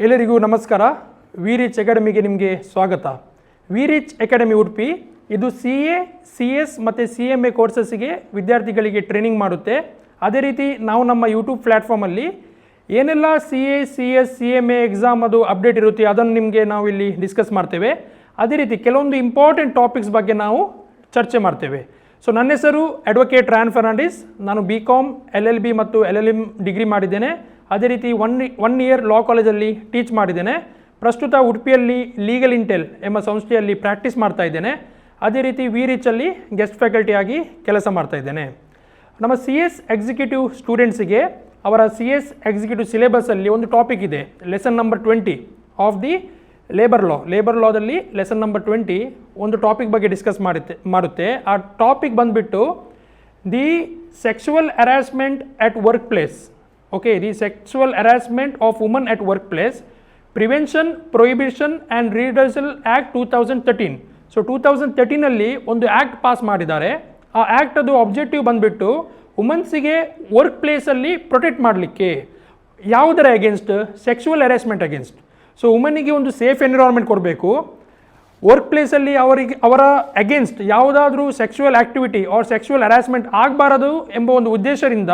ಎಲ್ಲರಿಗೂ ನಮಸ್ಕಾರ. V reach ಅಕಾಡೆಮಿಗೆ ನಿಮಗೆ ಸ್ವಾಗತ. ವಿ ರೀಚ್ ಅಕಾಡೆಮಿ ಉಡುಪಿ ಇದು CA, CS ಮತ್ತು CMA ಕೋರ್ಸಸ್ಸಿಗೆ ವಿದ್ಯಾರ್ಥಿಗಳಿಗೆ ಟ್ರೈನಿಂಗ್ ಮಾಡುತ್ತೆ. ಅದೇ ರೀತಿ ನಾವು ನಮ್ಮ ಯೂಟ್ಯೂಬ್ ಪ್ಲ್ಯಾಟ್ಫಾರ್ಮಲ್ಲಿ ಏನೆಲ್ಲ CA, CS, CMA ಎಕ್ಸಾಮ್ ಅದು ಅಪ್ಡೇಟ್ ಇರುತ್ತೆ ಅದನ್ನು ನಿಮಗೆ ನಾವು ಇಲ್ಲಿ ಡಿಸ್ಕಸ್ ಮಾಡ್ತೇವೆ. ಅದೇ ರೀತಿ ಕೆಲವೊಂದು ಇಂಪಾರ್ಟೆಂಟ್ ಟಾಪಿಕ್ಸ್ ಬಗ್ಗೆ ನಾವು ಚರ್ಚೆ ಮಾಡ್ತೇವೆ. ಸೊ ನನ್ನ ಹೆಸರು ಅಡ್ವೊಕೇಟ್ ರಾಯನ್ ಫರ್ನಾಂಡಿಸ್. ನಾನು BCom, LLB ಮತ್ತು LLM ಡಿಗ್ರಿ ಮಾಡಿದ್ದೇನೆ. ಅದೇ ರೀತಿ ಒನ್ ಇಯರ್ ಲಾ ಕಾಲೇಜಲ್ಲಿ ಟೀಚ್ ಮಾಡಿದ್ದೇನೆ. ಪ್ರಸ್ತುತ ಉಡುಪಿಯಲ್ಲಿ ಲೀಗಲ್ ಇಂಟೆಲ್ ಎಂಬ ಸಂಸ್ಥೆಯಲ್ಲಿ ಪ್ರಾಕ್ಟೀಸ್ ಮಾಡ್ತಾ ಇದ್ದೇನೆ. ಅದೇ ರೀತಿ ವಿ ರೀಚಲ್ಲಿ ಗೆಸ್ಟ್ ಫ್ಯಾಕಲ್ಟಿಯಾಗಿ ಕೆಲಸ ಮಾಡ್ತಾ ಇದ್ದೇನೆ. ನಮ್ಮ CS ಎಕ್ಸಿಕ್ಯೂಟಿವ್ ಸ್ಟೂಡೆಂಟ್ಸಿಗೆ ಅವರ CS ಎಕ್ಸಿಕ್ಯೂಟಿವ್ ಸಿಲೆಬಸಲ್ಲಿ ಒಂದು ಟಾಪಿಕ್ ಇದೆ, lesson number 20 of the labour ಲಾದಲ್ಲಿ ಲೆಸನ್ ನಂಬರ್ 20 ಒಂದು ಟಾಪಿಕ್ ಬಗ್ಗೆ ಡಿಸ್ಕಸ್ ಮಾಡುತ್ತೆ. ಆ ಟಾಪಿಕ್ ಬಂದುಬಿಟ್ಟು the sexual harassment at workplace. Okay, the sexual harassment of woman at workplace, prevention, prohibition and redressal act 2013. So 2013ನಲ್ಲಿ ಒಂದು act pass ಮಾಡಿದ್ದಾರೆ. ಆ ಆ್ಯಕ್ಟ್ ಅದು ಆಬ್ಜೆಕ್ಟಿವ್ ಬಂದುಬಿಟ್ಟು ವುಮನ್ಸಿಗೆ ವರ್ಕ್ ಪ್ಲೇಸಲ್ಲಿ ಪ್ರೊಟೆಕ್ಟ್ ಮಾಡಲಿಕ್ಕೆ. ಯಾವುದರ against? Sexual harassment against. So ವುಮನ್ನಿಗೆ ಒಂದು ಸೇಫ್ ಎನ್ವಿರಾನ್ಮೆಂಟ್ ಕೊಡಬೇಕು. ವರ್ಕ್ ಪ್ಲೇಸಲ್ಲಿ ಅವರ ಅಗೇನ್ಸ್ಟ್ ಯಾವುದಾದ್ರೂ sexual activity or sexual harassment ಆಗಬಾರದು ಎಂಬ ಒಂದು ಉದ್ದೇಶದಿಂದ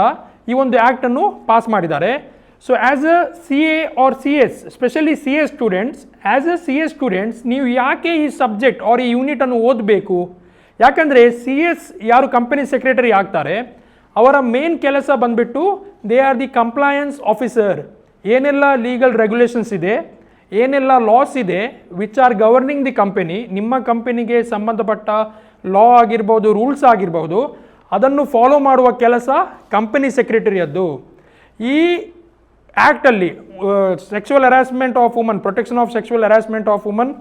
ಈ ಒಂದು ಆ್ಯಕ್ಟನ್ನು ಪಾಸ್ ಮಾಡಿದ್ದಾರೆ. So as a CA or CS, specially CS students, as a CS students ನೀವು ಯಾಕೆ ಈ ಸಬ್ಜೆಕ್ಟ್ ಆರ್ ಈ ಯೂನಿಟನ್ನು ಓದಬೇಕು? ಯಾಕಂದರೆ CS ಯಾರು ಕಂಪನಿ ಸೆಕ್ರೆಟರಿ ಆಗ್ತಾರೆ ಅವರ ಮೇನ್ ಕೆಲಸ ಬಂದುಬಿಟ್ಟು they are the compliance officer. ಏನೆಲ್ಲ ಲೀಗಲ್ ರೆಗ್ಯುಲೇಷನ್ಸ್ ಇದೆ, ಏನೆಲ್ಲ ಲಾಸ್ ಇದೆ which are governing the company, ನಿಮ್ಮ ಕಂಪನಿಗೆ ಸಂಬಂಧಪಟ್ಟ ಲಾ ಆಗಿರ್ಬೋದು, ರೂಲ್ಸ್ ಆಗಿರ್ಬೋದು, ಅದನ್ನು ಫಾಲೋ ಮಾಡುವ ಕೆಲಸ ಕಂಪನಿ ಸೆಕ್ರೆಟರಿಯದ್ದು. ಈ ಆ್ಯಕ್ಟಲ್ಲಿ sexual harassment of woman, protection of sexual harassment of woman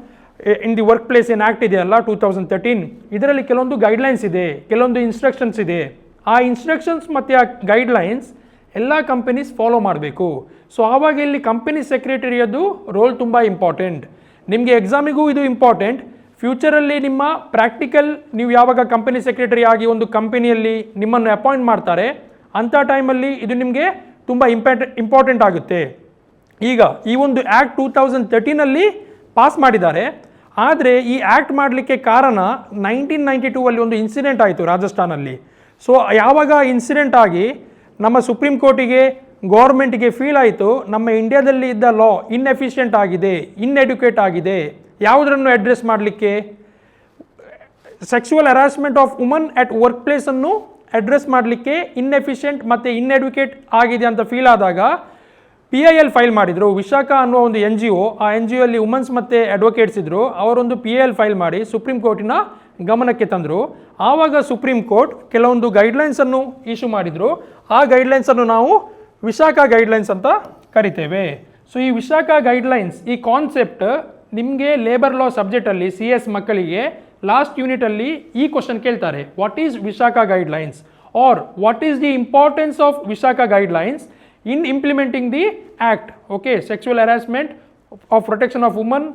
in the workplace ಏನು ಆ್ಯಕ್ಟ್ ಇದೆಯಲ್ಲ 2013, ಇದರಲ್ಲಿ ಕೆಲವೊಂದು ಗೈಡ್ಲೈನ್ಸ್ ಇದೆ, ಕೆಲವೊಂದು ಇನ್ಸ್ಟ್ರಕ್ಷನ್ಸ್ ಇದೆ. ಆ ಇನ್ಸ್ಟ್ರಕ್ಷನ್ಸ್ ಮತ್ತು ಆ ಗೈಡ್ಲೈನ್ಸ್ ಎಲ್ಲ ಕಂಪನೀಸ್ ಫಾಲೋ ಮಾಡಬೇಕು. ಸೊ ಆವಾಗ ಇಲ್ಲಿ ಕಂಪನಿ ಸೆಕ್ರೆಟರಿಯದ್ದು ರೋಲ್ ತುಂಬ ಇಂಪಾರ್ಟೆಂಟ್. ನಿಮಗೆ ಎಕ್ಸಾಮಿಗೂ ಇದು ಇಂಪಾರ್ಟೆಂಟ್. ಫ್ಯೂಚರಲ್ಲಿ ನಿಮ್ಮ ಪ್ರಾಕ್ಟಿಕಲ್ ನೀವು ಯಾವಾಗ ಕಂಪನಿ ಸೆಕ್ರೆಟರಿ ಆಗಿ ಒಂದು ಕಂಪನಿಯಲ್ಲಿ ನಿಮ್ಮನ್ನು ಅಪಾಯಿಂಟ್ ಮಾಡ್ತಾರೆ ಅಂಥ ಟೈಮಲ್ಲಿ ಇದು ನಿಮಗೆ ತುಂಬ ಇಂಪಾರ್ಟೆಂಟ್ ಆಗುತ್ತೆ. ಈಗ ಈ ಒಂದು ಆ್ಯಕ್ಟ್ 2013ನಲ್ಲಿ ಪಾಸ್ ಮಾಡಿದ್ದಾರೆ. ಆದರೆ ಈ ಆ್ಯಕ್ಟ್ ಮಾಡಲಿಕ್ಕೆ ಕಾರಣ 1992 ಒಂದು ಇನ್ಸಿಡೆಂಟ್ ಆಯಿತು ರಾಜಸ್ಥಾನಲ್ಲಿ. ಸೊ ಯಾವಾಗ ಇನ್ಸಿಡೆಂಟ್ ಆಗಿ ನಮ್ಮ ಸುಪ್ರೀಂ ಕೋರ್ಟಿಗೆ, ಗೌರ್ಮೆಂಟಿಗೆ ಫೀಲ್ ಆಯಿತು ನಮ್ಮ ಇಂಡಿಯಾದಲ್ಲಿ ಇದ್ದ ಲಾ ಇನ್ಎಫಿಷಿಯೆಂಟ್ ಆಗಿದೆ, ಇನ್ಎಡ್ಯುಕೇಟ್ ಆಗಿದೆ. ಯಾವುದನ್ನು ಅಡ್ರೆಸ್ ಮಾಡಲಿಕ್ಕೆ? Sexual harassment of woman at work ಪ್ಲೇಸನ್ನು ಅಡ್ರೆಸ್ ಮಾಡಲಿಕ್ಕೆ ಇನ್ಎಫಿಷಿಯೆಂಟ್ ಮತ್ತು ಇನ್ಎಡ್ಯುಕೇಟ್ ಆಗಿದೆ ಅಂತ ಫೀಲ್ ಆದಾಗ PIL ಫೈಲ್ ಮಾಡಿದರು. ವಿಶಾಖ ಅನ್ನುವ ಒಂದು NGO, ಆ NGO ಅಲ್ಲಿ ವುಮನ್ಸ್ ಮತ್ತು ಅಡ್ವೊಕೇಟ್ಸ್ ಇದ್ದರು. ಅವರೊಂದು PIL ಫೈಲ್ ಮಾಡಿ ಸುಪ್ರೀಂ ಕೋರ್ಟಿನ ಗಮನಕ್ಕೆ ತಂದರು. ಆವಾಗ ಸುಪ್ರೀಂ ಕೋರ್ಟ್ ಕೆಲವೊಂದು ಗೈಡ್ಲೈನ್ಸನ್ನು ಇಶ್ಯೂ ಮಾಡಿದರು. ಆ ಗೈಡ್ಲೈನ್ಸನ್ನು ನಾವು ವಿಶಾಖ ಗೈಡ್ಲೈನ್ಸ್ ಅಂತ ಕರಿತೇವೆ. ಸೊ ಈ ವಿಶಾಖ ಗೈಡ್ಲೈನ್ಸ್, ಈ ಕಾನ್ಸೆಪ್ಟ್ ನಿಮಗೆ ಲೇಬರ್ ಲಾ ಸಬ್ಜೆಕ್ಟಲ್ಲಿ CS ಮಕ್ಕಳಿಗೆ ಲಾಸ್ಟ್ ಯೂನಿಟಲ್ಲಿ ಈ ಕ್ವಶನ್ ಕೇಳ್ತಾರೆ, what is Vishakha guidelines are what is the importance of Vishakha guidelines in implementing the act. Okay, sexual harassment of protection of woman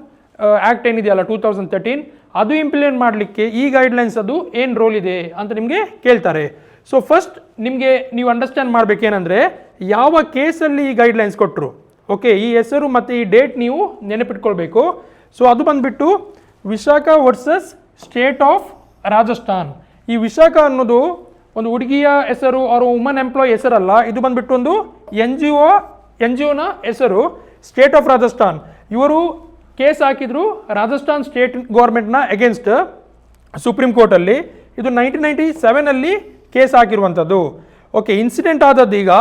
act ಏನಿದೆಯಲ್ಲ 2013, ಅದು ಇಂಪ್ಲಿಮೆಂಟ್ ಮಾಡಲಿಕ್ಕೆ ಈ ಗೈಡ್ಲೈನ್ಸ್ ಅದು ಏನು ರೋಲ್ ಇದೆ ಅಂತ ನಿಮಗೆ ಕೇಳ್ತಾರೆ. ಸೊ ಫಸ್ಟ್ ನಿಮಗೆ ನೀವು ಅಂಡರ್ಸ್ಟ್ಯಾಂಡ್ ಮಾಡಬೇಕೇನೆಂದರೆ ಯಾವ ಕೇಸಲ್ಲಿ ಈ ಗೈಡ್ಲೈನ್ಸ್ ಕೊಟ್ಟರು. ಓಕೆ, ಈ ಹೆಸರು ಮತ್ತು ಈ ಡೇಟ್ ನೀವು ನೆನಪಿಟ್ಕೊಳ್ಬೇಕು. ಸೊ ಅದು ಬಂದುಬಿಟ್ಟು Vishakha versus state of Rajasthan. ಈ ವಿಶಾಖ ಅನ್ನೋದು ಒಂದು ಹುಡುಗಿಯ ಹೆಸರು, ಅವರು ವುಮನ್ ಎಂಪ್ಲಾಯ್ ಹೆಸರಲ್ಲ, ಇದು ಬಂದುಬಿಟ್ಟು ಒಂದು NGOನ ಹೆಸರು, ಸ್ಟೇಟ್ ಆಫ್ ರಾಜಸ್ಥಾನ್. ಇವರು ಕೇಸ್ ಹಾಕಿದ್ರು ರಾಜಸ್ಥಾನ್ ಸ್ಟೇಟ್ ಗೌರ್ಮೆಂಟ್ನ ಅಗೇನ್ಸ್ಟ್ ಸುಪ್ರೀಂ ಕೋರ್ಟಲ್ಲಿ. ಇದು 1997ನಲ್ಲಿ ಕೇಸ್ ಹಾಕಿರುವಂಥದ್ದು. ಓಕೆ, ಇನ್ಸಿಡೆಂಟ್ ಆದದ್ದು ಈಗ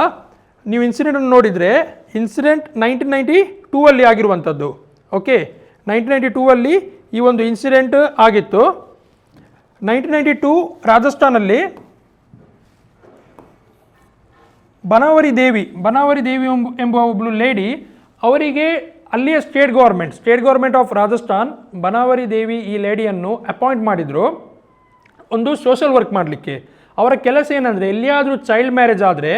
ನೀವು ಇನ್ಸಿಡೆಂಟನ್ನು ನೋಡಿದರೆ ಇನ್ಸಿಡೆಂಟ್ 1992 ಆಗಿರುವಂಥದ್ದು. ಓಕೆ, 1992 ಈ ಒಂದು ಇನ್ಸಿಡೆಂಟ್ ಆಗಿತ್ತು. 1992 ರಾಜಸ್ಥಾನಲ್ಲಿ ಬನಾವರಿ ದೇವಿ ಎಂಬ ಒಬ್ಬಳು ಲೇಡಿ, ಅವರಿಗೆ ಅಲ್ಲಿಯ ಸ್ಟೇಟ್ ಗೌರ್ಮೆಂಟ್ ಆಫ್ ರಾಜಸ್ಥಾನ್ ಬನಾವರಿ ದೇವಿ ಈ ಲೇಡಿಯನ್ನು ಅಪಾಯಿಂಟ್ ಮಾಡಿದರು ಒಂದು ಸೋಷಲ್ ವರ್ಕ್ ಮಾಡಲಿಕ್ಕೆ. ಅವರ ಕೆಲಸ ಏನಂದರೆ ಎಲ್ಲಿಯಾದರೂ ಚೈಲ್ಡ್ ಮ್ಯಾರೇಜ್ ಆದರೆ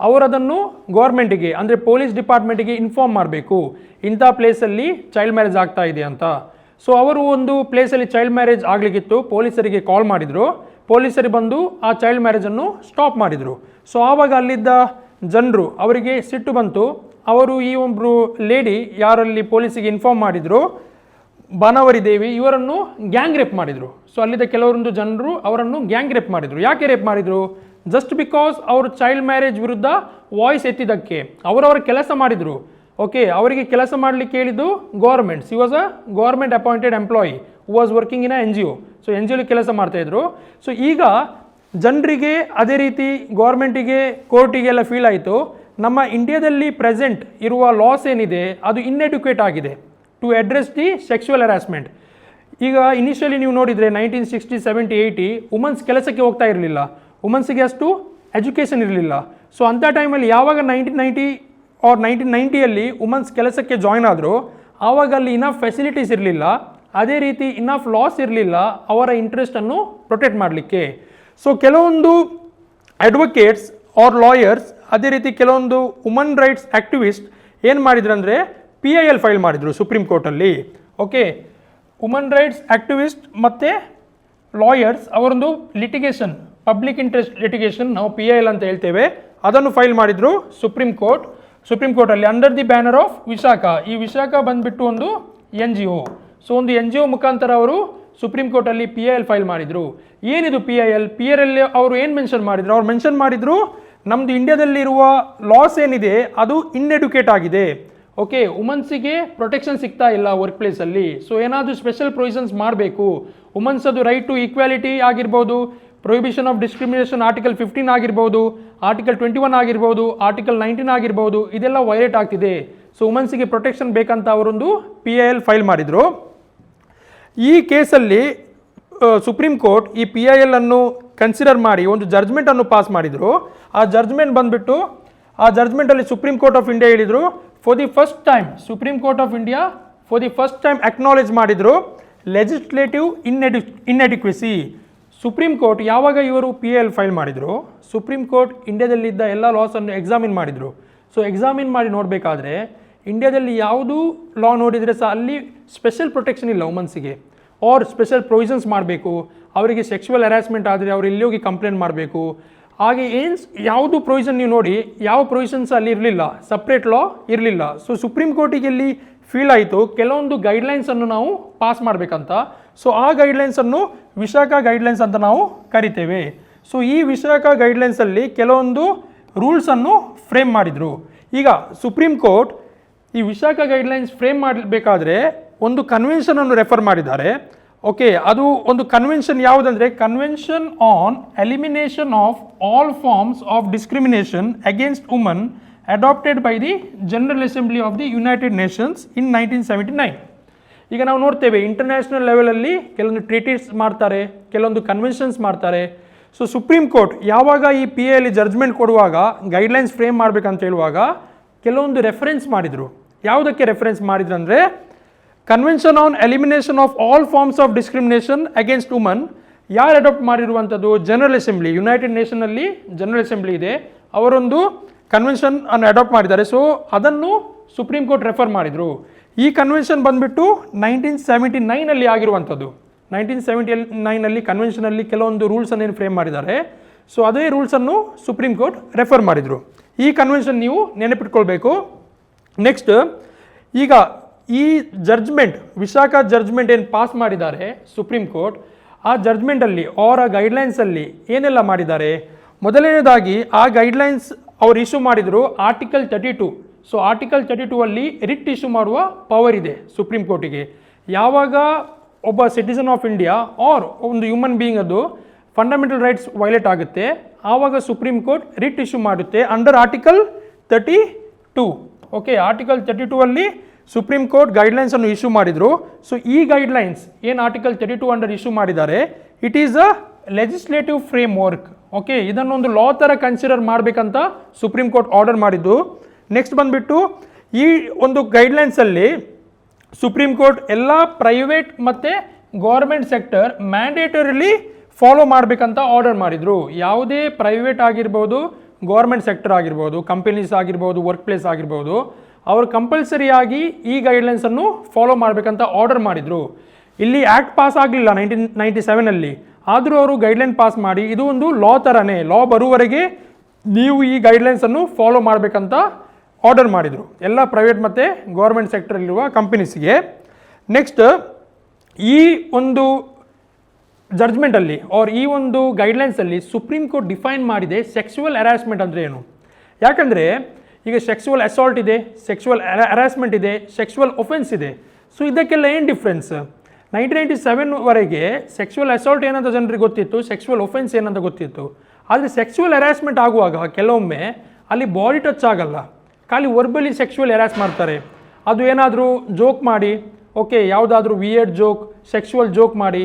ಅವರದನ್ನು ಗೌರ್ಮೆಂಟಿಗೆ ಅಂದರೆ ಪೊಲೀಸ್ ಡಿಪಾರ್ಟ್ಮೆಂಟಿಗೆ ಇನ್ಫಾರ್ಮ್ ಮಾಡಬೇಕು, ಇಂಥ ಪ್ಲೇಸಲ್ಲಿ ಚೈಲ್ಡ್ ಮ್ಯಾರೇಜ್ ಆಗ್ತಾ ಇದೆ ಅಂತ. ಸೊ ಅವರು ಒಂದು ಪ್ಲೇಸಲ್ಲಿ ಚೈಲ್ಡ್ ಮ್ಯಾರೇಜ್ ಆಗಲಿಕ್ಕಿತ್ತು, ಪೊಲೀಸರಿಗೆ ಕಾಲ್ ಮಾಡಿದರು. ಪೊಲೀಸರು ಬಂದು ಆ ಚೈಲ್ಡ್ ಮ್ಯಾರೇಜನ್ನು ಸ್ಟಾಪ್ ಮಾಡಿದರು. ಸೊ ಆವಾಗ ಅಲ್ಲಿದ್ದ ಜನರು ಅವರಿಗೆ ಸಿಟ್ಟು ಬಂತು. ಅವರು ಈ ಒಬ್ಬರು ಲೇಡಿ ಯಾರಲ್ಲಿ ಪೊಲೀಸಿಗೆ ಇನ್ಫಾರ್ಮ್ ಮಾಡಿದರು, ಬಾನಾವರಿ ದೇವಿ, ಇವರನ್ನು ಗ್ಯಾಂಗ್ ರೇಪ್ ಮಾಡಿದರು. ಸೊ ಅಲ್ಲಿದ್ದ ಕೆಲವೊಂದು ಜನರು ಅವರನ್ನು ಗ್ಯಾಂಗ್ ರೇಪ್ ಮಾಡಿದರು. ಯಾಕೆ ರೇಪ್ ಮಾಡಿದರು? ಜಸ್ಟ್ ಬಿಕಾಸ್ ಅವರು ಚೈಲ್ಡ್ ಮ್ಯಾರೇಜ್ ವಿರುದ್ಧ ವಾಯ್ಸ್ ಎತ್ತಿದ್ದಕ್ಕೆ. ಅವರವರ ಕೆಲಸ ಮಾಡಿದರು. ಓಕೆ, ಅವರಿಗೆ ಕೆಲಸ ಮಾಡಲಿಕ್ಕೆ ಹೇಳಿದ್ದು government. C was a government appointed employee who was working in a NGO. So NGO ಕೆಲಸ ಮಾಡ್ತಾಯಿದ್ರು. ಸೊ ಈಗ ಜನರಿಗೆ ಅದೇ ರೀತಿ ಗೌರ್ಮೆಂಟಿಗೆ ಕೋರ್ಟಿಗೆಲ್ಲ ಫೀಲ್ ಆಯಿತು, ನಮ್ಮ ಇಂಡಿಯಾದಲ್ಲಿ ಪ್ರೆಸೆಂಟ್ ಇರುವ ಲಾಸ್ ಏನಿದೆ ಅದು ಇನ್ಎಡ್ಯುಕೇಟ್ ಆಗಿದೆ to address the sexual harassment. ಈಗ ಇನಿಷಿಯಲಿ ನೀವು ನೋಡಿದರೆ 1960, 70, 80 ವುಮನ್ಸ್ ಕೆಲಸಕ್ಕೆ ಹೋಗ್ತಾ ಇರಲಿಲ್ಲ. ವುಮನ್ಸಿಗೆ ಅಷ್ಟು ಎಜುಕೇಷನ್ ಇರಲಿಲ್ಲ. ಸೊ ಅಂಥ ಟೈಮಲ್ಲಿ ಯಾವಾಗ 1990ಯಲ್ಲಿ ವುಮನ್ಸ್ ಕೆಲಸಕ್ಕೆ ಜಾಯ್ನ್ ಆದರೂ ಆವಾಗ ಅಲ್ಲಿ ಇನಫ್ ಫೆಸಿಲಿಟೀಸ್ ಇರಲಿಲ್ಲ, ಅದೇ ರೀತಿ ಇನಫ್ ಲಾಸ್ ಇರಲಿಲ್ಲ ಅವರ ಇಂಟ್ರೆಸ್ಟನ್ನು ಪ್ರೊಟೆಕ್ಟ್ ಮಾಡಲಿಕ್ಕೆ. ಸೊ ಕೆಲವೊಂದು ಅಡ್ವೊಕೇಟ್ಸ್ ಆರ್ ಲಾಯರ್ಸ್, ಅದೇ ರೀತಿ ಕೆಲವೊಂದು ವುಮನ್ ರೈಟ್ಸ್ ಆ್ಯಕ್ಟಿವಿಸ್ಟ್ ಏನು ಮಾಡಿದ್ರು ಅಂದರೆ PIL ಫೈಲ್ ಮಾಡಿದರು ಸುಪ್ರೀಂ ಕೋರ್ಟಲ್ಲಿ. ಓಕೆ, ವುಮನ್ ರೈಟ್ಸ್ ಆ್ಯಕ್ಟಿವಿಸ್ಟ್ ಮತ್ತು ಲಾಯರ್ಸ್ ಅವರೊಂದು ಲಿಟಿಗೇಷನ್, ಪಬ್ಲಿಕ್ ಇಂಟ್ರೆಸ್ಟ್ ಲಿಟಿಗೇಷನ್, ನಾವು PIL ಅಂತ ಹೇಳ್ತೇವೆ, ಅದನ್ನು ಫೈಲ್ ಮಾಡಿದರು ಸುಪ್ರೀಂ ಕೋರ್ಟಲ್ಲಿ under the banner of Vishakha. ಈ ವಿಶಾಖ ಬಂದುಬಿಟ್ಟು ಒಂದು NGO. ಸೊ ಒಂದು NGO ಮುಖಾಂತರ ಅವರು ಸುಪ್ರೀಂ ಕೋರ್ಟಲ್ಲಿ PIL ಫೈಲ್ ಮಾಡಿದರು. ಏನಿದು PIL ಅವರು ಏನು ಮೆನ್ಷನ್ ಮಾಡಿದರು? ಅವ್ರು ಮೆನ್ಷನ್ ಮಾಡಿದರು, ನಮ್ಮದು ಇಂಡಿಯಾದಲ್ಲಿರುವ ಲಾಸ್ ಏನಿದೆ ಅದು ಇನ್ಎಡ್ಯುಕೇಟ್ ಆಗಿದೆ. ಓಕೆ, ವುಮನ್ಸಿಗೆ ಪ್ರೊಟೆಕ್ಷನ್ ಸಿಗ್ತಾ ಇಲ್ಲ ವರ್ಕ್ ಪ್ಲೇಸಲ್ಲಿ. ಸೊ ಏನಾದರೂ ಸ್ಪೆಷಲ್ ಪ್ರೊವಿಷನ್ಸ್ ಮಾಡಬೇಕು. ವುಮನ್ಸ್ ಅದು ರೈಟ್ ಟು ಈಕ್ವಾಲಿಟಿ ಆಗಿರ್ಬೋದು, ಪ್ರೊಹಿಬಿಷನ್ ಆಫ್ ಡಿಸ್ಕ್ರಿಮಿನೇಷನ್ ಆರ್ಟಿಕಲ್ 15 ಆಗಿರ್ಬೋದು, ಆರ್ಟಿಕಲ್ 21 ಆಗಿರ್ಬೋದು, ಆರ್ಟಿಕಲ್ 19 ಆಗಿರ್ಬೋದು, ಇದೆಲ್ಲ ವೈಲೇಟ್ ಆಗ್ತಿದೆ. ಸೊ ವುಮನ್ಸಿಗೆ ಪ್ರೊಟೆಕ್ಷನ್ ಬೇಕಂತ ಅವರೊಂದು PIL ಫೈಲ್ ಮಾಡಿದರು. ಈ ಕೇಸಲ್ಲಿ ಸುಪ್ರೀಂ ಕೋರ್ಟ್ ಈ PIL ಅನ್ನು ಕನ್ಸಿಡರ್ ಮಾಡಿ ಒಂದು ಜಡ್ಜ್ಮೆಂಟನ್ನು ಪಾಸ್ ಮಾಡಿದರು. ಆ ಜಡ್ಜ್ಮೆಂಟ್ ಬಂದುಬಿಟ್ಟು, ಆ ಜಡ್ಜ್ಮೆಂಟಲ್ಲಿ ಸುಪ್ರೀಂ ಕೋರ್ಟ್ ಆಫ್ ಇಂಡಿಯಾ ಹೇಳಿದರು, for the first time supreme court of India for the first time acknowledge ಮಾಡಿದರು ಲೆಜಿಸ್ಲೇಟಿವ್ ಇನ್ಎಡಿಕ್ವೆಸಿ. ಸುಪ್ರೀಂ ಕೋರ್ಟ್ ಯಾವಾಗ ಇವರು PIL ಫೈಲ್ ಮಾಡಿದರು, ಸುಪ್ರೀಂ ಕೋರ್ಟ್ ಇಂಡಿಯಾದಲ್ಲಿದ್ದ ಎಲ್ಲ ಲಾಸನ್ನು ಎಕ್ಸಾಮಿನ್ ಮಾಡಿದರು. ಸೊ ಎಕ್ಸಾಮಿನ್ ಮಾಡಿ ನೋಡಬೇಕಾದ್ರೆ ಇಂಡಿಯಾದಲ್ಲಿ ಯಾವುದು ಲಾ ನೋಡಿದರೆ ಸಹ ಅಲ್ಲಿ ಸ್ಪೆಷಲ್ ಪ್ರೊಟೆಕ್ಷನ್ ಇಲ್ಲ ವುಮನ್ಸಿಗೆ, ಆರ್ ಸ್ಪೆಷಲ್ ಪ್ರೊವಿಷನ್ಸ್ ಮಾಡಬೇಕು. ಅವರಿಗೆ ಸೆಕ್ಸುವಲ್ ಹರಾಸ್ಮೆಂಟ್ ಆದರೆ ಅವರು ಇಲ್ಲಿ ಹೋಗಿ ಕಂಪ್ಲೇಂಟ್ ಮಾಡಬೇಕು. ಹಾಗೆ ಯಾವುದು ಪ್ರೊವಿಷನ್ ನೀವು ನೋಡಿ, ಯಾವ ಪ್ರೊವಿಷನ್ಸ್ ಅಲ್ಲಿ ಇರಲಿಲ್ಲ, ಸಪ್ರೇಟ್ ಲಾ ಇರಲಿಲ್ಲ. ಸೊ ಸುಪ್ರೀಂ ಕೋರ್ಟಿಗೆ ಇಲ್ಲಿ ಫೀಲ್ ಆಯಿತು ಕೆಲವೊಂದು ಗೈಡ್ಲೈನ್ಸನ್ನು ನಾವು ಪಾಸ್ ಮಾಡಬೇಕಂತ. ಸೊ ಆ ಗೈಡ್ಲೈನ್ಸನ್ನು ವಿಶಾಖ ಗೈಡ್ಲೈನ್ಸ್ ಅಂತ ನಾವು ಕರಿತೇವೆ. ಸೊ ಈ ವಿಶಾಖ ಗೈಡ್ಲೈನ್ಸಲ್ಲಿ ಕೆಲವೊಂದು ರೂಲ್ಸನ್ನು ಫ್ರೇಮ್ ಮಾಡಿದರು. ಈಗ ಸುಪ್ರೀಂ ಕೋರ್ಟ್ ಈ ವಿಶಾಖ ಗೈಡ್ಲೈನ್ಸ್ ಫ್ರೇಮ್ ಮಾಡಬೇಕಾದ್ರೆ ಒಂದು ಕನ್ವೆನ್ಷನನ್ನು ರೆಫರ್ ಮಾಡಿದ್ದಾರೆ. ಓಕೆ, ಅದು ಒಂದು ಕನ್ವೆನ್ಷನ್ ಯಾವುದಂದರೆ convention on elimination of all forms of discrimination against woman adopted by the General Assembly of the United Nations in 1979. ಈಗ ನಾವು ನೋಡ್ತೇವೆ ಇಂಟರ್ನ್ಯಾಷನಲ್ ಲೆವೆಲಲ್ಲಿ ಕೆಲವೊಂದು ಟ್ರೀಟೀಸ್ ಮಾಡ್ತಾರೆ, ಕೆಲವೊಂದು ಕನ್ವೆನ್ಷನ್ಸ್ ಮಾಡ್ತಾರೆ. ಸೊ ಸುಪ್ರೀಂ ಕೋರ್ಟ್ ಯಾವಾಗ ಈ PIL ಜಡ್ಜ್ಮೆಂಟ್ ಕೊಡುವಾಗ ಗೈಡ್ಲೈನ್ಸ್ ಫ್ರೇಮ್ ಮಾಡಬೇಕಂತ ಹೇಳುವಾಗ ಕೆಲವೊಂದು ರೆಫರೆನ್ಸ್ ಮಾಡಿದರು. ಯಾವುದಕ್ಕೆ ರೆಫರೆನ್ಸ್ ಮಾಡಿದ್ರು ಅಂದರೆ convention on elimination of all forms of discrimination against woman ಯಾರು ಅಡಾಪ್ಟ್ ಮಾಡಿರುವಂಥದ್ದು? ಜನರಲ್ ಅಸೆಂಬ್ಲಿ, ಯುನೈಟೆಡ್ ನೇಷನಲ್ಲಿ ಜನರಲ್ ಅಸೆಂಬ್ಲಿ ಇದೆ, ಅವರೊಂದು ಕನ್ವೆನ್ಷನ್ ಅನ್ನು ಅಡಾಪ್ಟ್ ಮಾಡಿದ್ದಾರೆ. ಸೊ ಅದನ್ನು ಸುಪ್ರೀಂ ಕೋರ್ಟ್ ರೆಫರ್ ಮಾಡಿದರು. ಈ ಕನ್ವೆನ್ಷನ್ ಬಂದುಬಿಟ್ಟು 1979ನಲ್ಲಿ ಆಗಿರುವಂಥದ್ದು. 1979ನಲ್ಲಿ ಕನ್ವೆನ್ಷನಲ್ಲಿ ಕೆಲವೊಂದು ರೂಲ್ಸನ್ನು ಏನು ಫ್ರೇಮ್ ಮಾಡಿದ್ದಾರೆ. ಸೊ ಅದೇ ರೂಲ್ಸನ್ನು ಸುಪ್ರೀಂ ಕೋರ್ಟ್ ರೆಫರ್ ಮಾಡಿದರು. ಈ ಕನ್ವೆನ್ಷನ್ ನೀವು ನೆನಪಿಟ್ಕೊಳ್ಬೇಕು. ನೆಕ್ಸ್ಟ್, ಈಗ ಈ ಜಡ್ಜ್ಮೆಂಟ್ ವಿಶಾಖ ಜಡ್ಜ್ಮೆಂಟ್ ಏನು ಪಾಸ್ ಮಾಡಿದ್ದಾರೆ ಸುಪ್ರೀಂ ಕೋರ್ಟ್, ಆ ಜಡ್ಜ್ಮೆಂಟಲ್ಲಿ ಅವರ ಗೈಡ್ಲೈನ್ಸಲ್ಲಿ ಏನೆಲ್ಲ ಮಾಡಿದ್ದಾರೆ? ಮೊದಲನೇದಾಗಿ ಆ ಗೈಡ್ಲೈನ್ಸ್ ಅವರು ಇಶ್ಯೂ ಮಾಡಿದರು ಆರ್ಟಿಕಲ್ 32. ಸೊ ಆರ್ಟಿಕಲ್ 32 ಅಲ್ಲಿ ರಿಟ್ ಇಶ್ಯೂ ಮಾಡುವ ಪವರ್ ಇದೆ ಸುಪ್ರೀಂ ಕೋರ್ಟಿಗೆ. ಯಾವಾಗ ಒಬ್ಬ ಸಿಟಿಸನ್ ಆಫ್ ಇಂಡಿಯಾ ಆರ್ ಒಂದು ಹ್ಯೂಮನ್ ಬೀಯಿಂಗ್ ಅದು ಫಂಡಮೆಂಟಲ್ ರೈಟ್ಸ್ ವೈಲೇಟ್ ಆಗುತ್ತೆ, ಆವಾಗ ಸುಪ್ರೀಂ ಕೋರ್ಟ್ ರಿಟ್ ಇಶ್ಯೂ ಮಾಡುತ್ತೆ ಅಂಡರ್ ಆರ್ಟಿಕಲ್ 32. ಓಕೆ, ಆರ್ಟಿಕಲ್ 32 ಅಲ್ಲಿ ಸುಪ್ರೀಂ ಕೋರ್ಟ್ ಗೈಡ್ಲೈನ್ಸನ್ನು ಇಶ್ಯೂ ಮಾಡಿದರು. ಸೊ ಈ ಗೈಡ್ಲೈನ್ಸ್ ಏನು ಆರ್ಟಿಕಲ್ 32 ಅಂಡರ್ ಇಶ್ಯೂ ಮಾಡಿದ್ದಾರೆ, it is a legislative frame work. Okay, ಇದನ್ನೊಂದು ಲಾ ಥರ ಕನ್ಸಿಡರ್ ಮಾಡಬೇಕಂತ ಸುಪ್ರೀಂ ಕೋರ್ಟ್ ಆರ್ಡರ್ ಮಾಡಿದ್ದು. ನೆಕ್ಸ್ಟ್ ಬಂದುಬಿಟ್ಟು ಈ ಒಂದು ಗೈಡ್ಲೈನ್ಸಲ್ಲಿ ಸುಪ್ರೀಂ ಕೋರ್ಟ್ ಎಲ್ಲ ಪ್ರೈವೇಟ್ ಮತ್ತು ಗೌರ್ಮೆಂಟ್ ಸೆಕ್ಟರ್ ಮ್ಯಾಂಡೇಟರಿಲಿ ಫಾಲೋ ಮಾಡಬೇಕಂತ ಆರ್ಡರ್ ಮಾಡಿದರು. ಯಾವುದೇ ಪ್ರೈವೇಟ್ ಆಗಿರ್ಬೋದು, ಗೌರ್ಮೆಂಟ್ ಸೆಕ್ಟರ್ ಆಗಿರ್ಬೋದು, ಕಂಪನೀಸ್ ಆಗಿರ್ಬೋದು, ವರ್ಕ್ ಪ್ಲೇಸ್ ಆಗಿರ್ಬೋದು, ಅವರು ಕಂಪಲ್ಸರಿಯಾಗಿ ಈ ಗೈಡ್ಲೈನ್ಸನ್ನು ಫಾಲೋ ಮಾಡಬೇಕಂತ ಆರ್ಡರ್ ಮಾಡಿದರು. ಇಲ್ಲಿ ಆ್ಯಕ್ಟ್ ಪಾಸ್ ಆಗಲಿಲ್ಲ 1997ನಲ್ಲಿ, ಆದರೂ ಅವರು ಗೈಡ್ಲೈನ್ ಪಾಸ್ ಮಾಡಿ ಇದು ಒಂದು ಲಾ ಥರನೇ, ಲಾ ಬರುವವರೆಗೆ ನೀವು ಈ ಗೈಡ್ಲೈನ್ಸನ್ನು ಫಾಲೋ ಮಾಡಬೇಕಂತ ಆರ್ಡರ್ ಮಾಡಿದರು ಎಲ್ಲ ಪ್ರೈವೇಟ್ ಮತ್ತು ಗೌರ್ಮೆಂಟ್ ಸೆಕ್ಟರಲ್ಲಿರುವ ಕಂಪನೀಸ್ಗೆ. ನೆಕ್ಸ್ಟ್ ಈ ಒಂದು ಜಡ್ಜ್ಮೆಂಟಲ್ಲಿ ಆರ್ ಈ ಒಂದು ಗೈಡ್ಲೈನ್ಸಲ್ಲಿ ಸುಪ್ರೀಂ ಕೋರ್ಟ್ ಡಿಫೈನ್ ಮಾಡಿದೆ ಸೆಕ್ಸುವಲ್ ಹ್ಯಾರಾಸ್ಮೆಂಟ್ ಅಂದರೆ ಏನು. ಯಾಕಂದರೆ ಈಗ ಸೆಕ್ಸುವಲ್ ಅಸಾಲ್ಟ್ ಇದೆ, ಸೆಕ್ಸುವಲ್ ಹ್ಯಾರಾಸ್ಮೆಂಟ್ ಇದೆ, ಸೆಕ್ಸುವಲ್ ಒಫೆನ್ಸ್ ಇದೆ. ಸೊ ಇದಕ್ಕೆಲ್ಲ ಏನು ಡಿಫ್ರೆನ್ಸ್? 1997ವರೆಗೆ ಸೆಕ್ಸುವಲ್ ಅಸಾಲ್ಟ್ ಏನಂತ ಜನರಿಗೆ ಗೊತ್ತಿತ್ತು, ಸೆಕ್ಸುವಲ್ ಒಫೆನ್ಸ್ ಏನಂತ ಗೊತ್ತಿತ್ತು. ಆದರೆ ಸೆಕ್ಸುವಲ್ ಹ್ಯಾರಾಸ್ಮೆಂಟ್ ಆಗುವಾಗ ಕೆಲವೊಮ್ಮೆ ಅಲ್ಲಿ ಬಾಡಿ ಟಚ್ ಆಗಲ್ಲ, ಖಾಲಿ ವರ್ಬಲಿ ಸೆಕ್ಸುವಲ್ ಹ್ಯಾರಾಸ್ ಮಾಡ್ತಾರೆ. ಅದು ಏನಾದರೂ ಜೋಕ್ ಮಾಡಿ, ಓಕೆ ಯಾವುದಾದ್ರೂ ವಿಯರ್ಡ್ ಜೋಕ್, ಸೆಕ್ಸುವಲ್ ಜೋಕ್ ಮಾಡಿ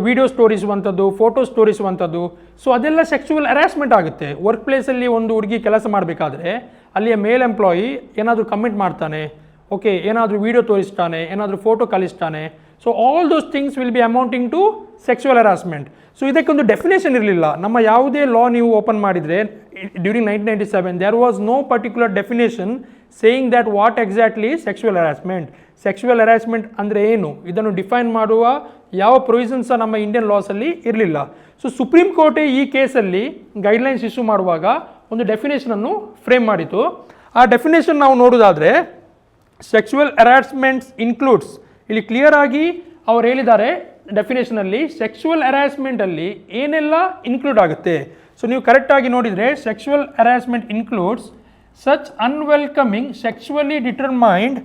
ವಿಡಿಯೋ ಸ್ಟೋರಿಸುವಂಥದ್ದು, ಫೋಟೋಸ್ ತೋರಿಸುವಂಥದ್ದು. ಸೊ ಅದೆಲ್ಲ ಸೆಕ್ಸುವಲ್ ಹ್ಯಾರಾಸ್ಮೆಂಟ್ ಆಗುತ್ತೆ. ವರ್ಕ್ ಪ್ಲೇಸಲ್ಲಿ ಒಂದು ಹುಡುಗಿ ಕೆಲಸ ಮಾಡಬೇಕಾದ್ರೆ ಅಲ್ಲಿಯ ಮೇಲ್ ಎಂಪ್ಲಾಯಿ ಏನಾದರೂ ಕಮೆಂಟ್ ಮಾಡ್ತಾನೆ, ಓಕೆ ಏನಾದರೂ ವಿಡಿಯೋ ತೋರಿಸ್ತಾನೆ, ಏನಾದರೂ ಫೋಟೋ ಕಳಿಸ್ತಾನೆ. So all those things will be amounting to sexual harassment. So ಇದಕ್ಕೊಂದು ಡೆಫಿನೇಷನ್ ಇರಲಿಲ್ಲ. ನಮ್ಮ ಯಾವುದೇ ಲಾ ನೀವು ಓಪನ್ ಮಾಡಿದರೆ during 1997 there was no particular definition saying that what exactly sexual harassment. Sexual harassment ಅಂದರೆ ಏನು ಇದನ್ನು ಡಿಫೈನ್ ಮಾಡುವ ಯಾವ ಪ್ರೊವಿಷನ್ಸ್ ನಮ್ಮ ಇಂಡಿಯನ್ ಲಾಸಲ್ಲಿ ಇರಲಿಲ್ಲ. ಸೊ ಸುಪ್ರೀಂ ಕೋರ್ಟೇ ಈ ಕೇಸಲ್ಲಿ ಗೈಡ್ಲೈನ್ಸ್ ಇಶ್ಯೂ ಮಾಡುವಾಗ ಒಂದು ಡೆಫಿನೇಷನನ್ನು ಫ್ರೇಮ್ ಮಾಡಿತು. ಆ ಡೆಫಿನೇಷನ್ ನಾವು ನೋಡೋದಾದರೆ ಸೆಕ್ಸುವಲ್ ಹ್ಯಾರಾಸ್ಮೆಂಟ್ಸ್ ಇನ್ಕ್ಲೂಡ್ಸ್, ಇಲ್ಲಿ ಕ್ಲಿಯರ್ ಆಗಿ ಅವ್ರು ಹೇಳಿದ್ದಾರೆ ಡೆಫಿನೇಷನಲ್ಲಿ ಸೆಕ್ಸುವಲ್ ಹ್ಯಾರಾಸ್ಮೆಂಟಲ್ಲಿ ಏನೆಲ್ಲ ಇನ್ಕ್ಲೂಡ್ ಆಗುತ್ತೆ. ಸೊ ನೀವು ಕರೆಕ್ಟಾಗಿ ನೋಡಿದರೆ sexual harassment includes such unwelcoming sexually determined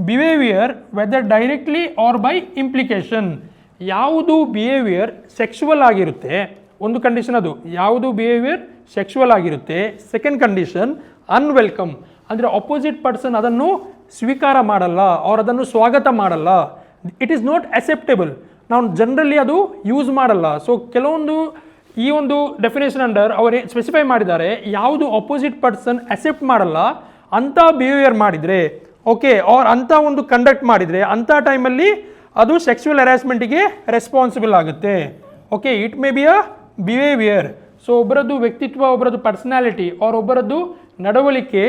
behaviour whether directly or by implication. ಯಾವುದು ಬಿಹೇವಿಯರ್ ಸೆಕ್ಸುವಲ್ ಆಗಿರುತ್ತೆ, ಒಂದು ಕಂಡೀಷನ್ ಅದು, ಯಾವುದು ಬಿಹೇವಿಯರ್ ಸೆಕ್ಸುವಲ್ ಆಗಿರುತ್ತೆ. ಸೆಕೆಂಡ್ ಕಂಡೀಷನ್ ಅನ್ವೆಲ್ಕಮ್, ಅಂದರೆ ಅಪೋಸಿಟ್ ಪರ್ಸನ್ ಅದನ್ನು ಸ್ವೀಕಾರ ಮಾಡಲ್ಲ, ಅವ್ರು ಅದನ್ನು ಸ್ವಾಗತ ಮಾಡಲ್ಲ. ಇಟ್ ಈಸ್ ನಾಟ್ ಅಕ್ಸೆಪ್ಟೇಬಲ್, ನಾವು ಜನರಲಿ ಅದು ಯೂಸ್ ಮಾಡಲ್ಲ. ಸೊ ಕೆಲವೊಂದು ಈ ಒಂದು ಡೆಫಿನೇಷನ್ ಅಂಡರ್ ಅವರು ಸ್ಪೆಸಿಫೈ ಮಾಡಿದ್ದಾರೆ, ಯಾವುದು ಅಪೋಸಿಟ್ ಪರ್ಸನ್ ಅಕ್ಸೆಪ್ಟ್ ಮಾಡಲ್ಲ ಅಂಥ ಬಿಹೇವಿಯರ್ ಮಾಡಿದರೆ, ಓಕೆ ಅವ್ರು ಅಂಥ ಒಂದು ಕಂಡಕ್ಟ್ ಮಾಡಿದರೆ ಅಂಥ ಟೈಮಲ್ಲಿ ಅದು ಸೆಕ್ಸುವಲ್ ಹ್ಯಾರಾಸ್ಮೆಂಟಿಗೆ ರೆಸ್ಪಾನ್ಸಿಬಲ್ ಆಗುತ್ತೆ. Okay it may be a behaviour. So ಒಬ್ಬರದ್ದು ವ್ಯಕ್ತಿತ್ವ, ಒಬ್ಬರದ್ದು ಪರ್ಸನಾಲಿಟಿ ಅವ್ರ ಒಬ್ಬರದ್ದು ನಡವಳಿಕೆ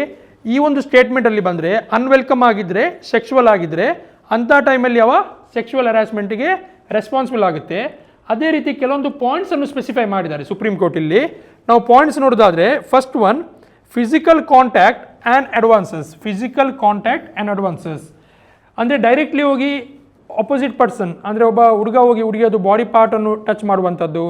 ಈ ಒಂದು ಸ್ಟೇಟ್ಮೆಂಟಲ್ಲಿ ಬಂದರೆ ಅನ್ವೆಲ್ಕಮ್ ಆಗಿದ್ದರೆ, ಸೆಕ್ಸುವಲ್ ಆಗಿದ್ದರೆ ಅಂಥ ಟೈಮಲ್ಲಿ ಅವ ಸೆಕ್ಸುವಲ್ ಹ್ಯಾರಾಸ್ಮೆಂಟಿಗೆ ರೆಸ್ಪಾನ್ಸಿಬಲ್ ಆಗುತ್ತೆ. ಅದೇ ರೀತಿ ಕೆಲವೊಂದು ಪಾಯಿಂಟ್ಸನ್ನು ಸ್ಪೆಸಿಫೈ ಮಾಡಿದ್ದಾರೆ ಸುಪ್ರೀಂ ಕೋರ್ಟ್. ಇಲ್ಲಿ ನಾವು ಪಾಯಿಂಟ್ಸ್ ನೋಡೋದಾದರೆ first one physical contact and advances. Physical contact and advances ಅಂದರೆ ಡೈರೆಕ್ಟ್ಲಿ ಹೋಗಿ ಅಪೋಸಿಟ್ ಪರ್ಸನ್, ಅಂದರೆ ಒಬ್ಬ ಹುಡುಗ ಹೋಗಿ ಹುಡುಗಿಯದು ಬಾಡಿ ಪಾರ್ಟನ್ನು ಟಚ್ ಮಾಡುವಂಥದ್ದು,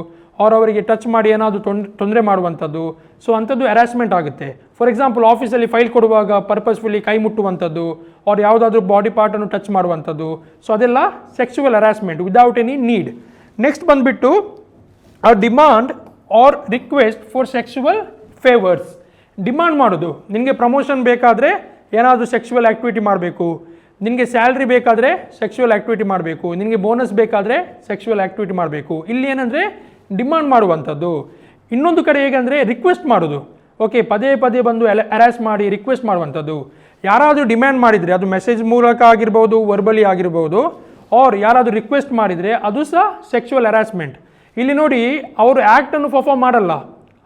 ಅವರಿಗೆ ಟಚ್ ಮಾಡಿ ಏನಾದರೂ ತೊಂದರೆ ಮಾಡುವಂಥದ್ದು. ಸೊ ಅಂಥದ್ದು ಹ್ಯಾರಾಸ್ಮೆಂಟ್ ಆಗುತ್ತೆ. ಫಾರ್ ಎಕ್ಸಾಂಪಲ್ ಆಫೀಸಲ್ಲಿ ಫೈಲ್ ಕೊಡುವಾಗ ಪರ್ಪಸ್ಫುಲಿ ಕೈ ಮುಟ್ಟುವಂಥದ್ದು, ಅವ್ರು ಯಾವುದಾದ್ರೂ ಬಾಡಿ ಪಾರ್ಟನ್ನು ಟಚ್ ಮಾಡುವಂಥದ್ದು. ಸೊ ಅದೆಲ್ಲ sexual harassment without any need. Next ಬಂದುಬಿಟ್ಟು a demand or request for sexual favours. Demand ಮಾಡೋದು, ನಿನಗೆ ಪ್ರಮೋಷನ್ ಬೇಕಾದರೆ ಏನಾದರೂ ಸೆಕ್ಸುವಲ್ ಆ್ಯಕ್ಟಿವಿಟಿ ಮಾಡಬೇಕು, ನಿನಗೆ ಸ್ಯಾಲ್ರಿ ಬೇಕಾದರೆ ಸೆಕ್ಸುವಲ್ ಆ್ಯಕ್ಟಿವಿಟಿ ಮಾಡಬೇಕು, ನಿನಗೆ ಬೋನಸ್ ಬೇಕಾದರೆ ಸೆಕ್ಸುವಲ್ ಆ್ಯಕ್ಟಿವಿಟಿ ಮಾಡಬೇಕು. ಇಲ್ಲಿ ಏನಂದರೆ ಡಿಮಾಂಡ್ ಮಾಡುವಂಥದ್ದು. ಇನ್ನೊಂದು ಕಡೆ ಹೇಗೆಂದರೆ ರಿಕ್ವೆಸ್ಟ್ ಮಾಡೋದು. ಓಕೆ ಪದೇ ಪದೇ ಬಂದು ಹ್ಯಾರಾಸ್ ಮಾಡಿ ರಿಕ್ವೆಸ್ಟ್ ಮಾಡುವಂಥದ್ದು. ಯಾರಾದರೂ ಡಿಮ್ಯಾಂಡ್ ಮಾಡಿದರೆ ಅದು ಮೆಸೇಜ್ ಮೂಲಕ ಆಗಿರ್ಬೋದು, ವರ್ಬಲಿ ಆಗಿರ್ಬೋದು, ಆರ್ ಯಾರಾದರೂ ರಿಕ್ವೆಸ್ಟ್ ಮಾಡಿದರೆ ಅದು ಸಹ ಸೆಕ್ಸುವಲ್ ಹ್ಯಾರಾಸ್ಮೆಂಟ್. ಇಲ್ಲಿ ನೋಡಿ ಅವರು ಆ್ಯಕ್ಟನ್ನು ಪರ್ಫಾರ್ಮ್ ಮಾಡಲ್ಲ,